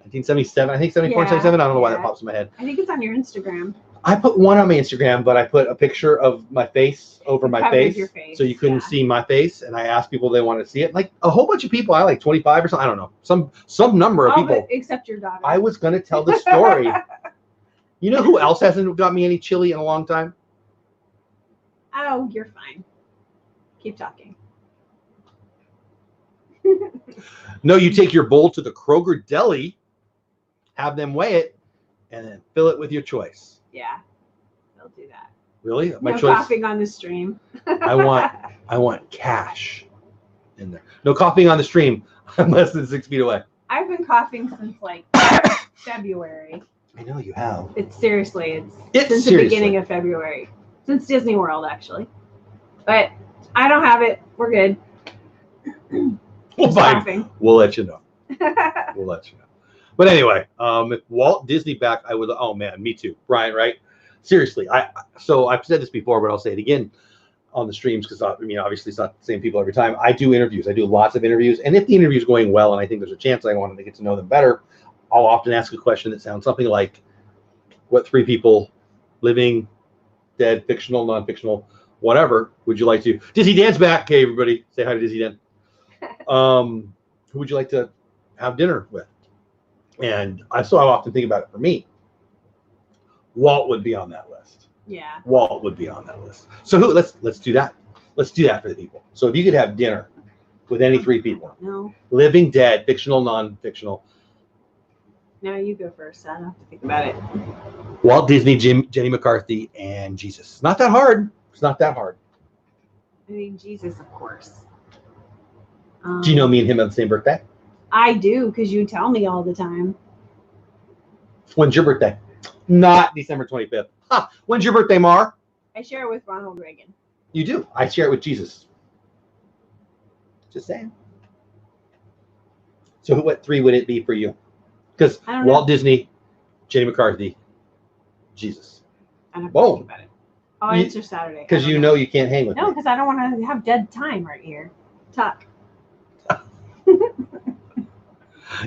1977, I think 74, 77. I don't know why that pops in my head. I think it's on your Instagram. I put one on my Instagram, but I put a picture of my face over my face, so you couldn't see my face. And I asked people if they wanted to see it. Like a whole bunch of people, I like 25 or something. I don't know, some number of people. Except your daughter. I was going to tell the story. You know who else hasn't got me any chili in a long time? Oh, you're fine. Keep talking. No, you take your bowl to the Kroger deli, have them weigh it, and then fill it with your choice. Yeah, they'll do that. Really? My choice. Coughing on the stream. I want cash in there. No coughing on the stream. I'm less than 6 feet away. I've been coughing since like February. I know you have. It's since the beginning of February. Since Disney World, actually. But I don't have it. We're good. Fine. We'll let you know. We'll let you know. But anyway, if Walt Disney back, I would. Oh man, me too, Brian. Right? Seriously, So I've said this before, but I'll say it again on the streams because obviously it's not the same people every time. I do interviews. I do lots of interviews, and if the interview is going well, and I think there's a chance I want to get to know them better, I'll often ask a question that sounds something like, "What 3 people, living, dead, fictional, non-fictional, whatever, would you like to?" Dizzy Dan's back. Hey everybody, say hi to Dizzy Dan. Who would you like to have dinner with? And I often think about it for me. Walt would be on that list. Yeah. Walt would be on that list. So let's do that. Let's do that for the people. So if you could have dinner with any 3 people. No. Living, dead, fictional, non-fictional. No, you go first. I don't have to think about it. Walt Disney, Jenny McCarthy, and Jesus. Not that hard. It's not that hard. I mean, Jesus, of course. Do you know me and him have the same birthday? I do, because you tell me all the time. When's your birthday? Not December 25th. Ha! When's your birthday, Mar? I share it with Ronald Reagan. You do. I share it with Jesus. Just saying. So what 3 would it be for you? Because Walt Disney, Jenny McCarthy, Jesus. I don't know about it. I'll answer Saturday. Because you know you can't hang with me. No, because I don't want to have dead time right here. Talk.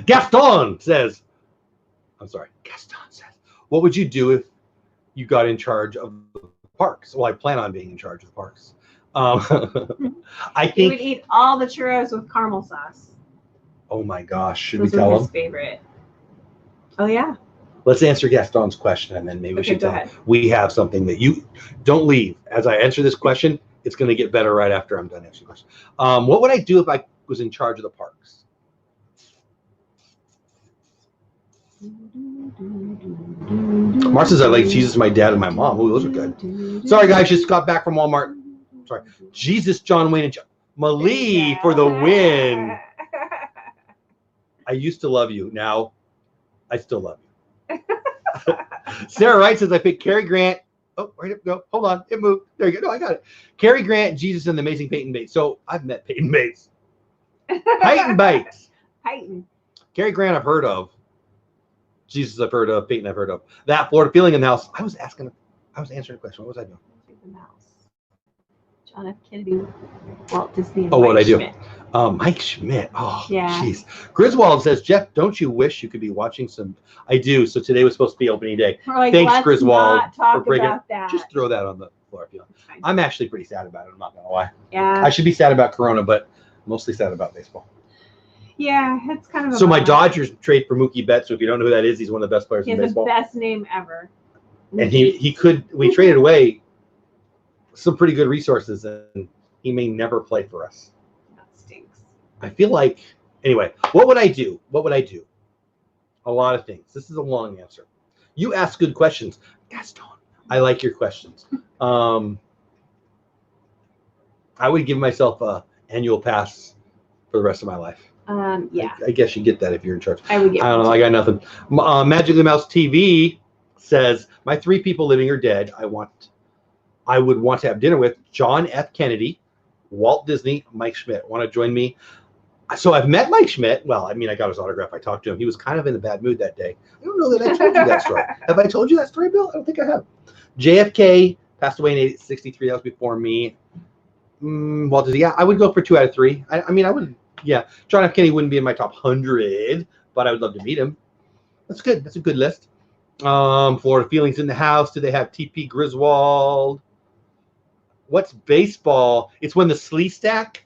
Gaston says, what would you do if you got in charge of the parks? Well, I plan on being in charge of the parks. I think you would eat all the churros with caramel sauce. Oh my gosh, should Those we tell him? His favorite. Oh yeah. Let's answer Gaston's question, and then maybe we should go tell ahead. him. We have something that you don't leave. As I answer this question, it's going to get better right after I'm done answering the question. What would I do if I was in charge of the parks? Mark says I like Jesus, my dad, and my mom. Oh, those are good. Sorry, guys, just got back from Walmart. Sorry. Jesus, John Wayne, and John. Malie for the win. I used to love you. Now, I still love you. Sarah Wright says I picked Cary Grant. Oh, where'd it go? Hold on. It moved. There you go. No, I got it. Cary Grant, Jesus, and the amazing Peyton Bates. So I've met Peyton Bates. Peyton Bates. Peyton. Cary Grant I've heard of. Jesus I've heard of. Peyton I've heard of. That Florida Feeling in the House. I was answering a question. What was I doing? John F. Kennedy, Walt Disney, and what I do? Schmidt. Mike Schmidt. Oh, yeah. Jeez. Griswold says, Jeff, don't you wish you could be watching some? I do. So today was supposed to be opening day. Like, thanks, Griswold, for breaking about that. Just throw that on the floor. I'm actually pretty sad about it. I'm not gonna lie. Yeah. I should be sad about Corona, but mostly sad about baseball. Yeah, it's kind of. So my Dodgers trade for Mookie Betts. So if you don't know who that is, he's one of the best players in baseball. He has the best name ever. And he could. We traded away some pretty good resources, and he may never play for us. That stinks. I feel like, anyway, what would I do? What would I do? A lot of things. This is a long answer. You ask good questions. Gaston, I like your questions. I would give myself an annual pass for the rest of my life. Yeah. I guess you get that if you're in charge. I would get I don't know. I got nothing. Magically Mouse TV says, my 3 people living or dead, I would want to have dinner with John F. Kennedy, Walt Disney, Mike Schmidt. Want to join me? So I've met Mike Schmidt. Well, I mean, I got his autograph. I talked to him. He was kind of in a bad mood that day. I don't know that I told you that story. Have I told you that story, Bill? I don't think I have. JFK passed away in 1963. That was before me. Walt Disney. Yeah, I would go for 2 out of 3. I mean, I would. Yeah, John F. Kennedy wouldn't be in my top 100, but I would love to meet him. That's good. That's a good list. Florida Feelings in the House. Do they have TP Griswold? What's baseball? It's when the slee stack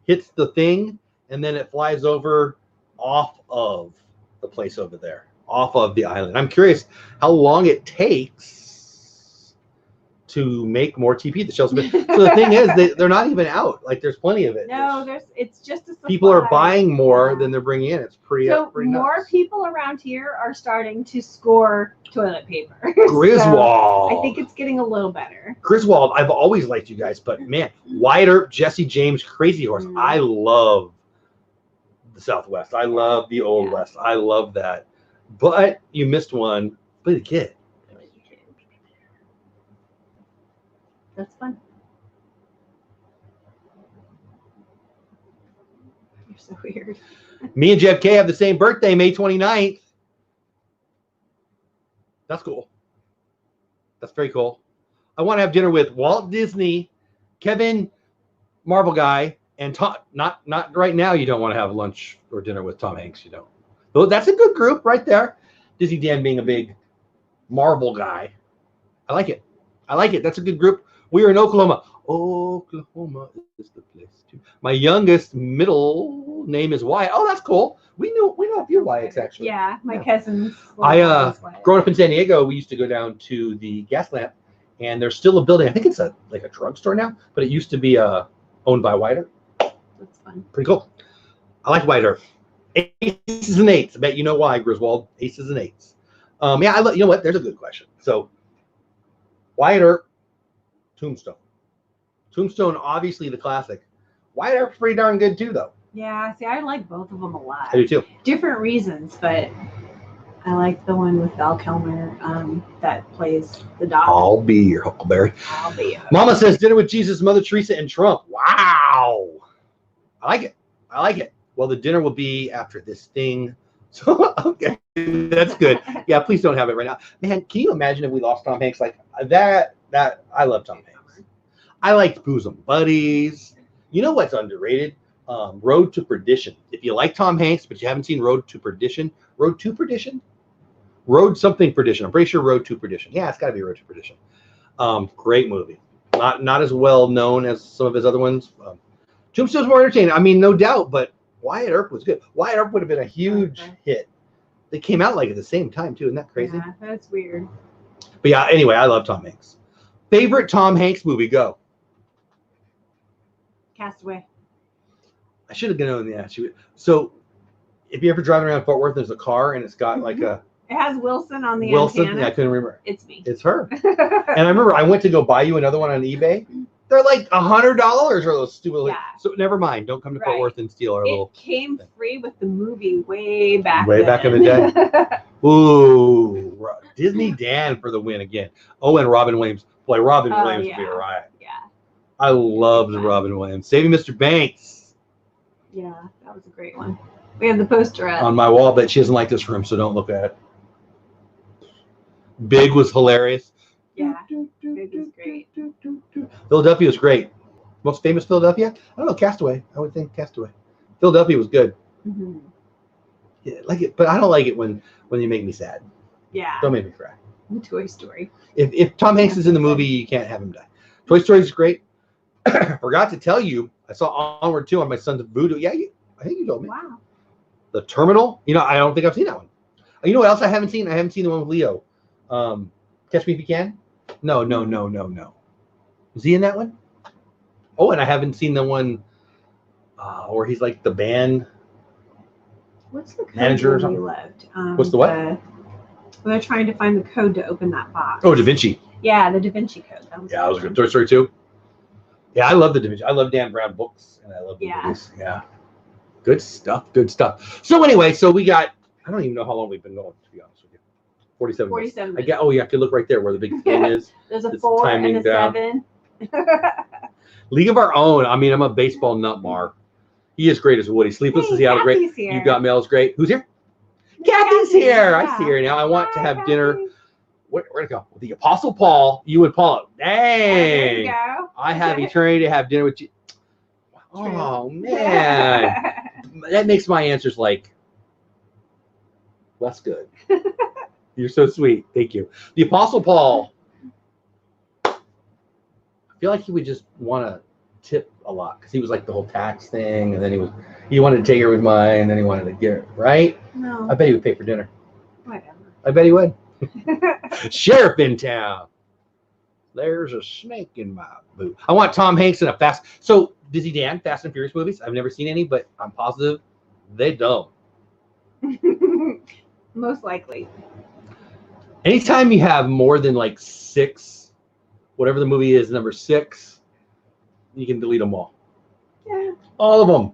hits the thing and then it flies over off of the place over there, off of the island. I'm curious how long it takes to make more TP. The shells. So the thing is, they're not even out. Like there's plenty of it. No, it's just a supply. People are buying more than they're bringing in. It's pretty. So pretty more nuts. people around here are starting to score toilet paper. Griswold. So I think it's getting a little better. Griswold. I've always liked you guys, but man, Wyatt Earp, Jesse James, Crazy Horse. I love the Southwest. I love the Old West. I love that. But you missed one. Play the Kid. That's fun. You're so weird. Me and JFK have the same birthday, May 29th. That's cool. That's very cool. I want to have dinner with Walt Disney, Kevin, Marvel Guy, and Tom. Not right now. You don't want to have lunch or dinner with Tom Hanks. You don't. Though that's a good group right there. Disney Dan being a big Marvel guy. I like it. I like it. That's a good group. We are in Oklahoma. Oklahoma is the place to. My youngest middle name is Wyatt. Oh, that's cool. We know a few Wyatts actually. Yeah, my cousins. Growing up in San Diego, we used to go down to the gas lamp, and there's still a building. I think it's like a drugstore now, but it used to be owned by Wyatt. That's fun. Pretty cool. I like Wyatt. Aces and eights. I bet you know why, Griswold. Aces and eights. Yeah, you know what? There's a good question. So, Wyatt Earp, Tombstone. Tombstone, obviously the classic. Wyatt Earp's pretty darn good too, though. Yeah, see, I like both of them a lot. I do too. Different reasons, but I like the one with Val Kilmer that plays the dog. I'll be your Huckleberry. I'll be. Mama says dinner with Jesus, Mother Teresa, and Trump. Wow. I like it. I like it. Well, the dinner will be after this thing. So, okay, that's good. Yeah, please don't have it right now. Man, can you imagine if we lost Tom Hanks like that? I love Tom Hanks. I liked Bosom Buddies. You know what's underrated? Road to Perdition. If you like Tom Hanks, but you haven't seen Road to Perdition, Road something Perdition. I'm pretty sure Road to Perdition. Yeah, it's got to be Road to Perdition. Great movie. Not as well known as some of his other ones. Tombstone's more entertaining. I mean, no doubt, but Wyatt Earp was good. Wyatt Earp would have been a huge hit. They came out like at the same time too. Isn't that crazy? Yeah, that's weird. But yeah, anyway, I love Tom Hanks. Favorite Tom Hanks movie? Go. Castaway. I should have known that. So, if you're ever driving around Fort Worth, there's a car and it's got like a. It has Wilson on the Wilson. antenna. I couldn't remember. It's me. It's her. And I remember I went to go buy you another one on eBay. They're like $100 or those stupid. Yeah. So never mind. Don't come to Fort Worth and steal our little. It came free with the movie way back. Back in the day. Ooh, Disney Dan for the win again. Oh, and Robin Williams. Boy, Robin Williams would be a riot. Yeah. I loved Robin Williams. Saving Mr. Banks. Yeah, that was a great one. We have the poster up on my wall, but she doesn't like this room, so don't look at it. Big was hilarious. Yeah, Big was great. Philadelphia was great. Most famous Philadelphia? I don't know, Castaway. I would think Castaway. Philadelphia was good. Mm-hmm. Yeah, like it, but I don't like it when you make me sad. Yeah. Don't make me cry. Toy Story. If Tom Hanks is in the movie, you can't have him die. Toy Story is great. Forgot to tell you, I saw Onward 2 on my son's Voodoo. Yeah, I think you told me. Wow. The Terminal. You know, I don't think I've seen that one. You know what else I haven't seen? I haven't seen the one with Leo. Catch Me If You Can. No. Is he in that one? Oh, and I haven't seen the one where he's like the band. What's the code manager or something? We loved? What's the what? They're trying to find the code to open that box. Oh, Da Vinci. Yeah, the Da Vinci Code. That was good. Toy Story 2. Yeah, I love the Da Vinci. I love Dan Brown books, and I love the movies. Yeah. Good stuff. So anyway, we got, I don't even know how long we've been going, to be honest with you. 47 minutes. I could look right there where the big thing is. There's a 4 and a 7. League of Our Own. I mean, I'm a baseball nut, Mar. He is great as Woody. Sleepless is out great. Here. You've Got Mail is great. Who's here? Kathy's here. Yeah. I see her now. I want to have dinner. Where'd it go? The Apostle Paul. You and Paula. Dang. There you go. I have eternity to have dinner with you. Oh, man. That makes my answers like less good. You're so sweet. Thank you. The Apostle Paul. I feel like he would just want to tip a lot because he was like the whole tax thing, and then he wanted to take her with mine, and then he wanted to get her, right? No. I bet he would pay for dinner. Whatever. I bet he would. Sheriff in town. There's a snake in my boot. I want Tom Hanks in a Fast. So Dizzy Dan, Fast and Furious movies. I've never seen any, but I'm positive they don't. Most likely. Anytime you have more than like 6, whatever the movie is, number 6, you can delete them all. Yeah. All of them.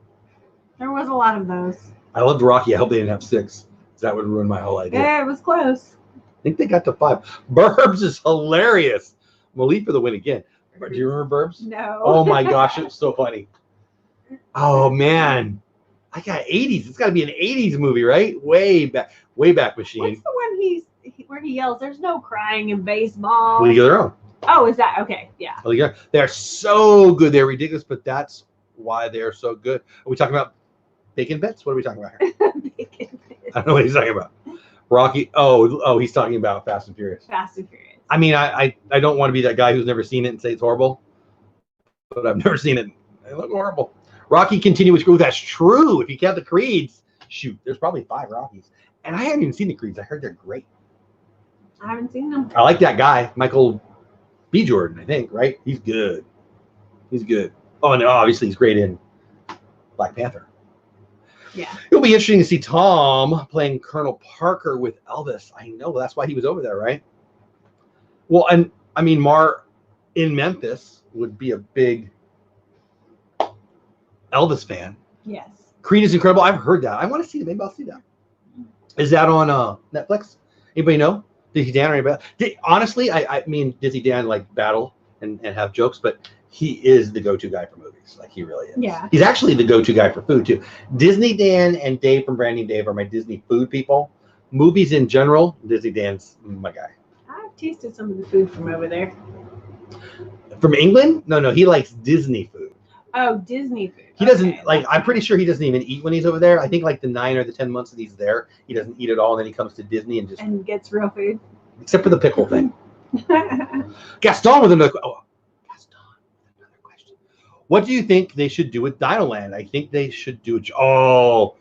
There was a lot of those. I loved Rocky. I hope they didn't have 6. That would ruin my whole idea. Yeah, it was close. I think they got to 5. Burbs is hilarious. Malik for the win again. Do you remember Burbs? No. Oh my gosh, it was so funny. Oh man. I got 80s. It's got to be an 80s movie, right? Way back machine. What's the one where he yells, "There's no crying in baseball"? League of Their Own. Oh, is that okay? Yeah. They're so good. They're ridiculous, but that's why they're so good. Are we talking about Bacon Bits? What are we talking about here? Bacon Bits. I don't know what he's talking about. Rocky. Oh, he's talking about Fast and Furious. Fast and Furious. I mean, I don't want to be that guy who's never seen it and say it's horrible, but I've never seen it. They look horrible. Rocky continues. Ooh, that's true. If you count the Creeds, shoot, there's probably 5 Rockies. And I haven't even seen the Creeds. I heard they're great. I haven't seen them. I like that guy, Michael B. Jordan, I think, right? He's good. Oh, and obviously he's great in Black Panther. Yeah. It'll be interesting to see Tom playing Colonel Parker with Elvis. I know. That's why he was over there, right? Well, and I mean, Mar in Memphis would be a big Elvis fan. Yes. Creed is incredible. I've heard that. I want to see it. Maybe I'll see that. Is that on Netflix? Anybody know? Disney Dan or anybody? Honestly, I mean, Disney Dan like battle and have jokes, but he is the go-to guy for movies. Like he really is. Yeah. He's actually the go-to guy for food too. Disney Dan and Dave from Branding Dave are my Disney food people. Movies in general, Disney Dan's my guy. I've tasted some of the food from over there. From England? No, he likes Disney food. Oh, Disney food. He doesn't like. I'm pretty sure he doesn't even eat when he's over there. I think like the 9 or the 10 months that he's there, he doesn't eat at all. And then he comes to Disney and just gets real food, except for the pickle thing. Gaston with another. Oh, Gaston, another question. What do you think they should do with Dinoland? I think they should do Jungle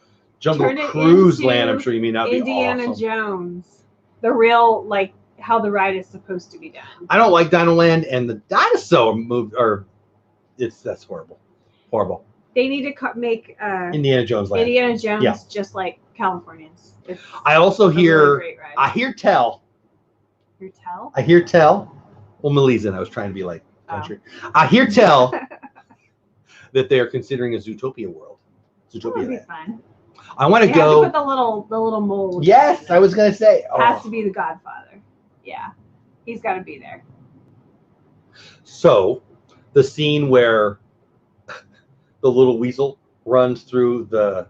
Cruise Land. I'm sure you mean that would be awesome. Indiana Jones, the real like how the ride is supposed to be done. I don't like Dinoland and the dinosaur movie, that's horrible. Horrible. They need to make Indiana Jones land. Indiana Jones just like Californians. I also hear I hear tell. Well, Melisande, I was trying to be like country. I hear tell that they are considering a Zootopia world. Zootopia would be fun. I want to go. Put the little mold. Yes, I was gonna say. Has to be the Godfather. Yeah, he's got to be there. So, the scene where the little weasel runs through the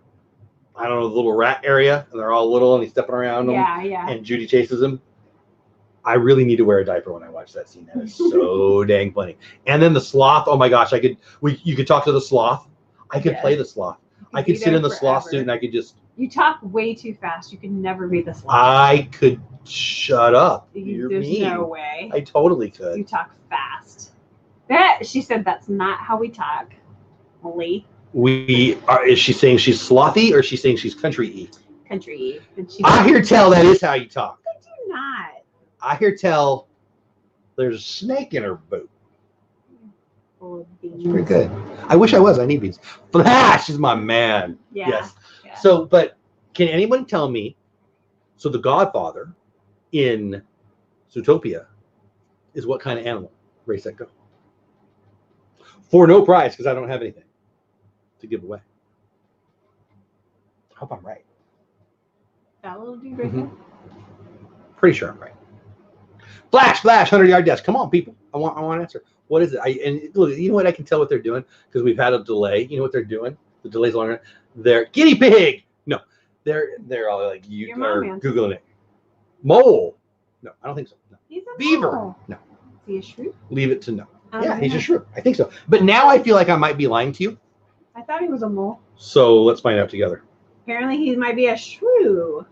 little rat area, and they're all little, and he's stepping around them. Yeah. And Judy chases him. I really need to wear a diaper when I watch that scene. That is so dang funny. And then the sloth. Oh my gosh, you could talk to the sloth. I could play the sloth. I could sit in the sloth suit and I could just. You talk way too fast. You could never be the sloth. I could shut up. There's no way. I totally could. You talk fast. She said that's not how we talk. Lee. Is she saying she's slothy or is she saying she's country-y? Country-y. I hear tell that is how you talk. I do not. I hear tell there's a snake in her boot. Full of beans. Pretty good. I wish I was. I need beans. Flash is my man. Yeah. Yes. Yeah. So, but can anyone tell me? So the Godfather in Zootopia is what kind of animal? Race that go. For no prize, because I don't have anything to give away. I hope I'm right. That little dude right there? Pretty sure I'm right. Flash, 100-yard dash. Come on, people. I want an answer. What is it? And look, you know what? I can tell what they're doing because we've had a delay. You know what they're doing? The delay's longer. They're guinea pig. No, they're all like you are Googling it. Mole. No, I don't think so. No. He's a beaver. Mole. No. Is he a shrew? Leave it to no. Yeah, he's a shrew. I think so. But now I feel like I might be lying to you. I thought he was a mole. So let's find out together. Apparently he might be a shrew.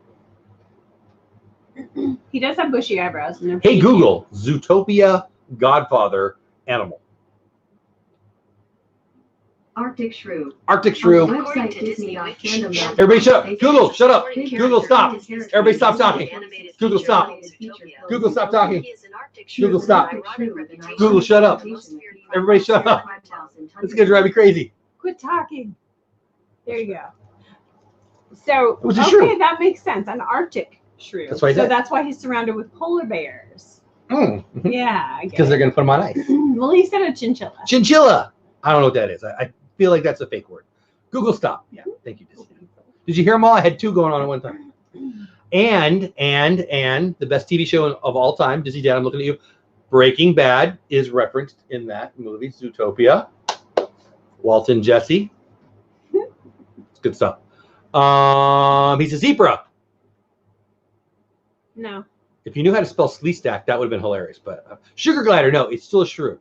He does have bushy eyebrows. Hey, Google, Zootopia Godfather animal. Arctic shrew. Arctic shrew. Everybody shut up. Google, shut up. Google, stop. Everybody stop talking. Google, stop. Google, stop talking. Google, stop. Google, shut up. Everybody shut up. This is going to drive me crazy. Quit talking. There you go. So, shrew. That makes sense. An Arctic shrew. That's why that's why he's surrounded with polar bears. Yeah. Because they're going to put him on ice. Well, he said a chinchilla. Chinchilla. I don't know what that is. I feel like that's a fake word. Google, stop. Yeah. Thank you, Disney. Did you hear them all? I had 2 going on at one time. And the best TV show of all time, Disney Dad, I'm looking at you. Breaking Bad is referenced in that movie, Zootopia. Walt and Jesse. It's good stuff. He's a zebra. No. If you knew how to spell Sleestack, that would have been hilarious. But Sugar Glider, no, it's still a shrew.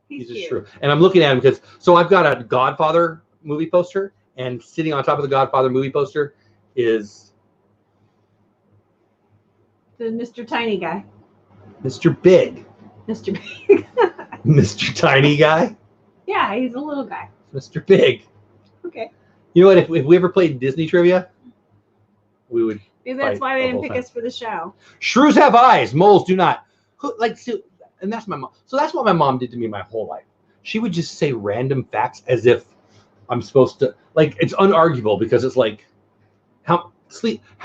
He's a shrew. And I'm looking at him because, so I've got a Godfather movie poster, and sitting on top of the Godfather movie poster is the Mr. Tiny guy. Mr. Big. Mr. Big. Mr. Tiny guy? Yeah, he's a little guy. Mr. Big. Okay. You know what? If we ever played Disney trivia, we would. Maybe that's why they didn't pick us for the show. Shrews have eyes. Moles do not. And that's my mom. So that's what my mom did to me my whole life. She would just say random facts as if I'm supposed to. Like, it's unarguable because it's like, how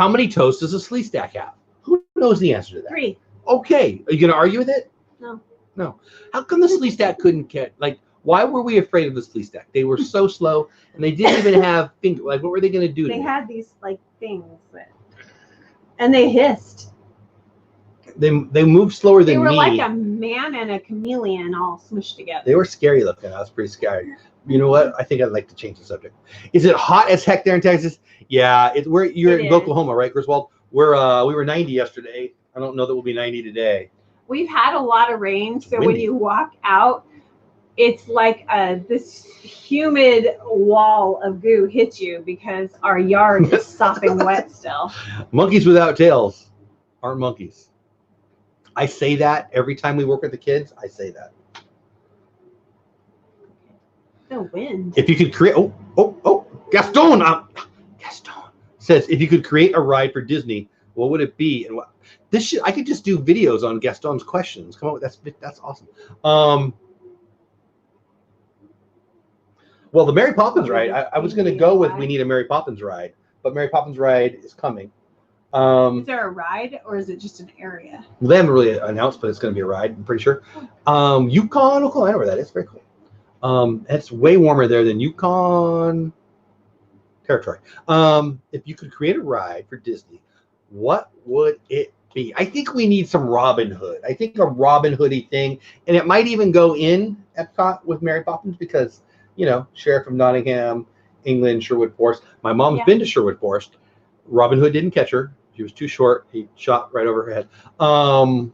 many toes does a Sleestack have? Who knows the answer to that? 3. Okay. Are you going to argue with it? No. How come the Sleestack couldn't catch? Like, why were we afraid of the Sleestack? They were so slow, and they didn't even have fingers. Like, what were they going to do? They had these like things that. And they hissed. They moved slower than me. They were like a man and a chameleon all smushed together. They were scary looking. I was pretty scared. You know what? I think I'd like to change the subject. Is it hot as heck there in Texas? Yeah, you're in Oklahoma, right, Griswold? We were 90 yesterday. I don't know that we'll be 90 today. We've had a lot of rain, so when you walk out, it's like this humid wall of goo hits you because our yard is sopping wet still. Monkeys without tails aren't monkeys. I say that every time we work with the kids. I say that. The wind. If you could create, Gaston says, if you could create a ride for Disney, what would it be? And I could just do videos on Gaston's questions. Come on, that's awesome. Well, the Mary Poppins ride, I was going to go with we need a Mary Poppins ride, but Mary Poppins ride is coming. Is there a ride or is it just an area? Well, they haven't really announced, but it's going to be a ride, I'm pretty sure. Yukon, Oklahoma, I know where that is. Very cool. It's way warmer there than Yukon territory. If you could create a ride for Disney, what would it be? I think we need some Robin Hood. I think a Robin Hoody thing, and it might even go in Epcot with Mary Poppins because, you know, Sheriff of Nottingham, England, Sherwood Forest. My mom's been to Sherwood Forest. Robin Hood didn't catch her. She was too short. He shot right over her head. A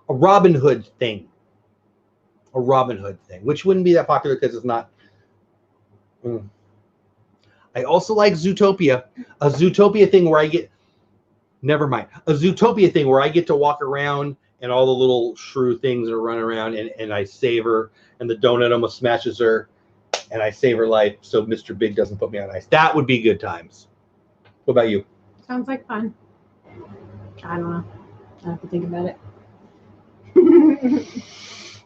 Robin Hood thing. A Robin Hood thing, which wouldn't be that popular because it's not. I also like Zootopia. A Zootopia thing where I get. Never mind. A Zootopia thing where I get to walk around and all the little shrew things are running around and I save her and the donut almost smashes her and I save her life so Mr. Big doesn't put me on ice. That would be good times. What about you? Sounds like fun. I don't know. I have to think about it.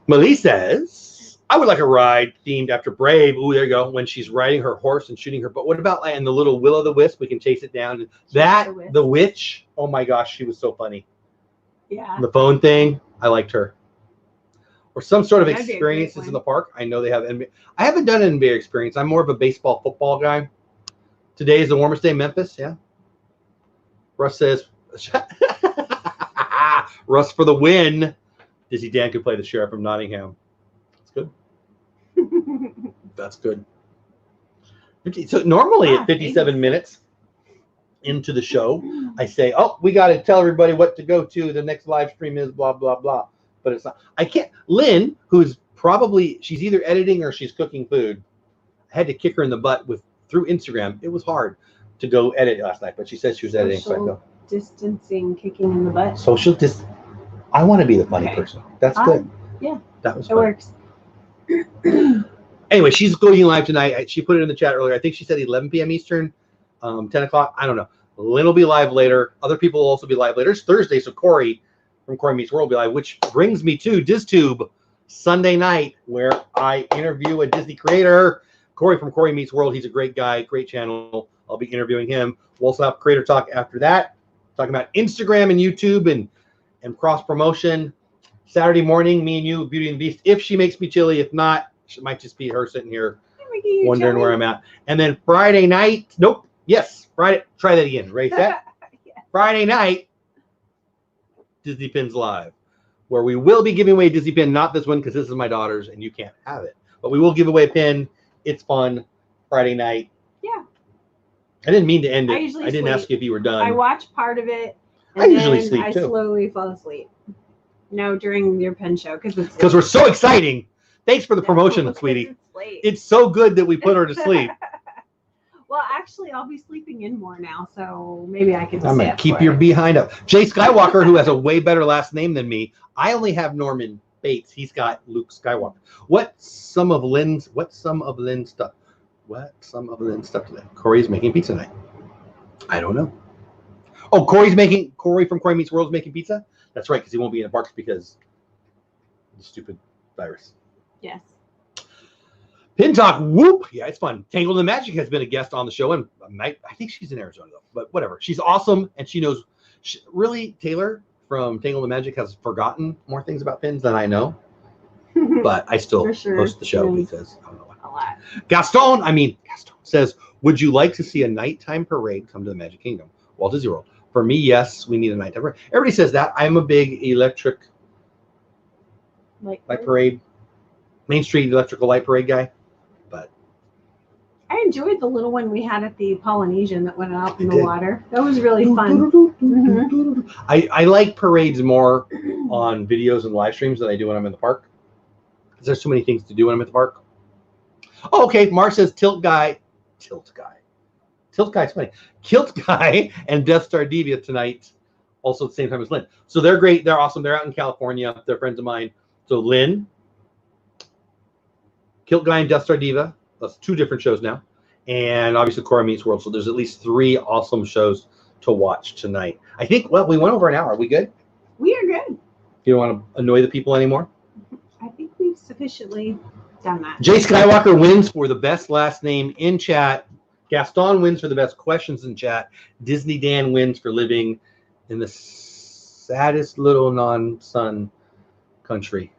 Malie says, I would like a ride themed after Brave. Ooh, there you go. When she's riding her horse and shooting her. But what about and the little Will-O-the-Wisp? We can chase it down. The witch. Oh my gosh, she was so funny. Yeah. The phone thing. I liked her. Or some sort of experiences in the park. I know they have NBA. I haven't done an NBA experience. I'm more of a baseball, football guy. Today is the warmest day in Memphis. Yeah. Russ says, Russ for the win. Dizzy Dan could play the Sheriff of Nottingham. That's good. That's good. So normally at 57 minutes into the show, I say, oh, we got to tell everybody what to go to. The next live stream is blah, blah, blah. But it's not. I can't. Lynn, who's probably, she's either editing or she's cooking food. I had to kick her in the butt through Instagram. It was hard to go edit last night, but she said she was editing. Social distancing, kicking in the butt. Social distance. I want to be the funny person. That's good. Yeah. That was fun. It works. Anyway, she's going live tonight. She put it in the chat earlier. I think she said 11 p.m. Eastern, 10 o'clock. I don't know. Lynn will be live later. Other people will also be live later. It's Thursday, so Corey from Corey Meets World will be live, which brings me to DizTube Sunday night, where I interview a Disney creator, Corey from Corey Meets World. He's a great guy, great channel. I'll be interviewing him. We'll also have Creator Talk after that, talking about Instagram and YouTube and cross promotion. Saturday morning, me and you, Beauty and the Beast. If she makes me chili, if not, it might just be her sitting here wondering where I'm at. And then Friday night, Friday. Try that again. Right, set. Friday night, Disney Pins Live, where we will be giving away a Disney pin. Not this one because this is my daughter's and you can't have it. But we will give away a pin. It's fun. Friday night. Yeah. I didn't mean to end it. I didn't ask you if you were done. I watch part of it. And I usually sleep too. I slowly fall asleep. No, during your pen show because we're so exciting. Thanks for the promotion, sweetie. It's so good that we put her to sleep. Well, actually, I'll be sleeping in more now, so maybe I can. I'm gonna keep your behind up. Jay Skywalker, who has a way better last name than me. I only have Norman Bates. He's got Luke Skywalker. What's some of Lynn's stuff today? Corey's making pizza night. I don't know. Oh, Corey from Corey Meets World is making pizza? That's right, because he won't be in the parks because of the stupid virus. Yes. Pin Talk, whoop. Yeah, it's fun. Tangled and Magic has been a guest on the show, and I think she's in Arizona, though. But whatever. She's awesome, and she knows. Really, Taylor from Tangled and Magic has forgotten more things about pins than I know. But I still host the show because I don't know what. A lot. Gaston says, would you like to see a nighttime parade come to the Magic Kingdom? Walt Disney World. For me, yes, we need a nighttime parade. Everybody says that. I'm a big electric light parade, Main Street electrical light parade guy. But I enjoyed the little one we had at the Polynesian that went out in the water. That was really fun. I like parades more on videos and live streams than I do when I'm in the park. Because there's so many things to do when I'm at the park. Oh, okay. Mark says Tilt Guy's funny. Kilt Guy and Death Star Diva tonight, also at the same time as Lynn. So they're great. They're awesome. They're out in California. They're friends of mine. So Lynn, Kilt Guy and Death Star Diva. That's 2 different shows now. And obviously Cora Meets World. So there's at least 3 awesome shows to watch tonight. I think, well, we went over an hour. Are we good? We are good. You don't want to annoy the people anymore? I think we've sufficiently done that. Jay Skywalker wins for the best last name in chat. Gaston wins for the best questions in chat. Disney Dan wins for living in the saddest little non-sun country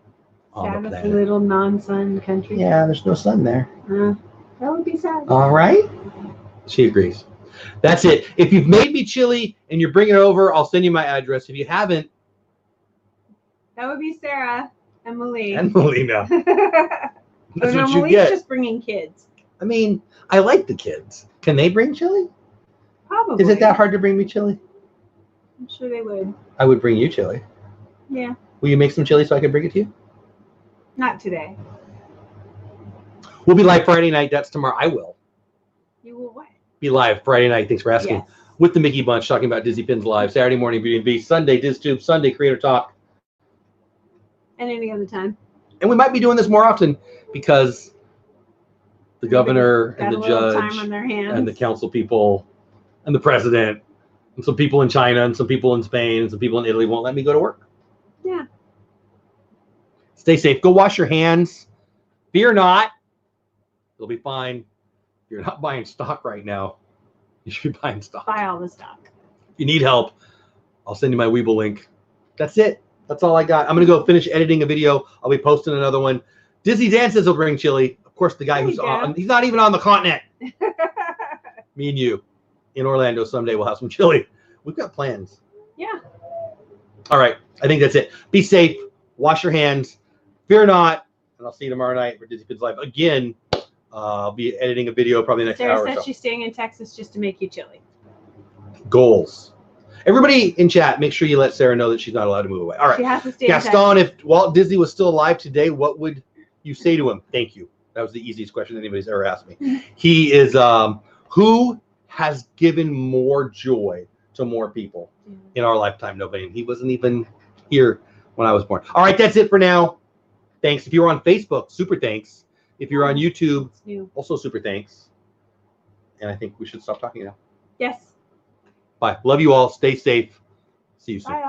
on the planet. Saddest little non-sun country. Yeah, there's no sun there. That would be sad. All right. She agrees. That's it. If you've made me chili and you're bringing it over, I'll send you my address. If you haven't. That would be Sarah and Malie. And Melina. That's what you Malie's get. Just bringing kids. I mean, I like the kids. Can they bring chili? Probably. Is it that hard to bring me chili? I'm sure they would. I would bring you chili. Yeah. Will you make some chili so I can bring it to you? Not today. We'll be live Friday night. That's tomorrow. I will. You will what? Be live Friday night. Thanks for asking. Yes. With the Mickey Bunch, talking about Disney Pins Live. Saturday morning, Beauty and Beast. Sunday, DizTube. Sunday, Creator Talk. And any other time. And we might be doing this more often because the governor and the judge and the council people and the president and some people in China and some people in Spain and some people in Italy won't let me go to work. Yeah. Stay safe. Go wash your hands. Fear not. It'll be fine. You're not buying stock right now. You should be buying stock. Buy all the stock. If you need help, I'll send you my WeBull link. That's it. That's all I got. I'm going to go finish editing a video. I'll be posting another one. Disney Dan says he'll bring chili. Of course, the guy who's on, he's not even on the continent. Me and you in Orlando someday we'll have some chili. We've got plans. Yeah. All right. I think that's it. Be safe. Wash your hands. Fear not. And I'll see you tomorrow night for Disney Kids Live. Again, I'll be editing a video probably the next hour or so. Sarah said she's staying in Texas just to make you chili. Goals. Everybody in chat, make sure you let Sarah know that she's not allowed to move away. All right. She has to stay Gaston, if Walt Disney was still alive today, what would you say to him? Thank you. That was the easiest question anybody's ever asked me. He is, who has given more joy to more people in our lifetime? Nobody. And he wasn't even here when I was born. All right, that's it for now. Thanks. If you're on Facebook, super thanks. If you're on YouTube, also super thanks. And I think we should stop talking now. Yes. Bye. Love you all. Stay safe. See you soon. Bye.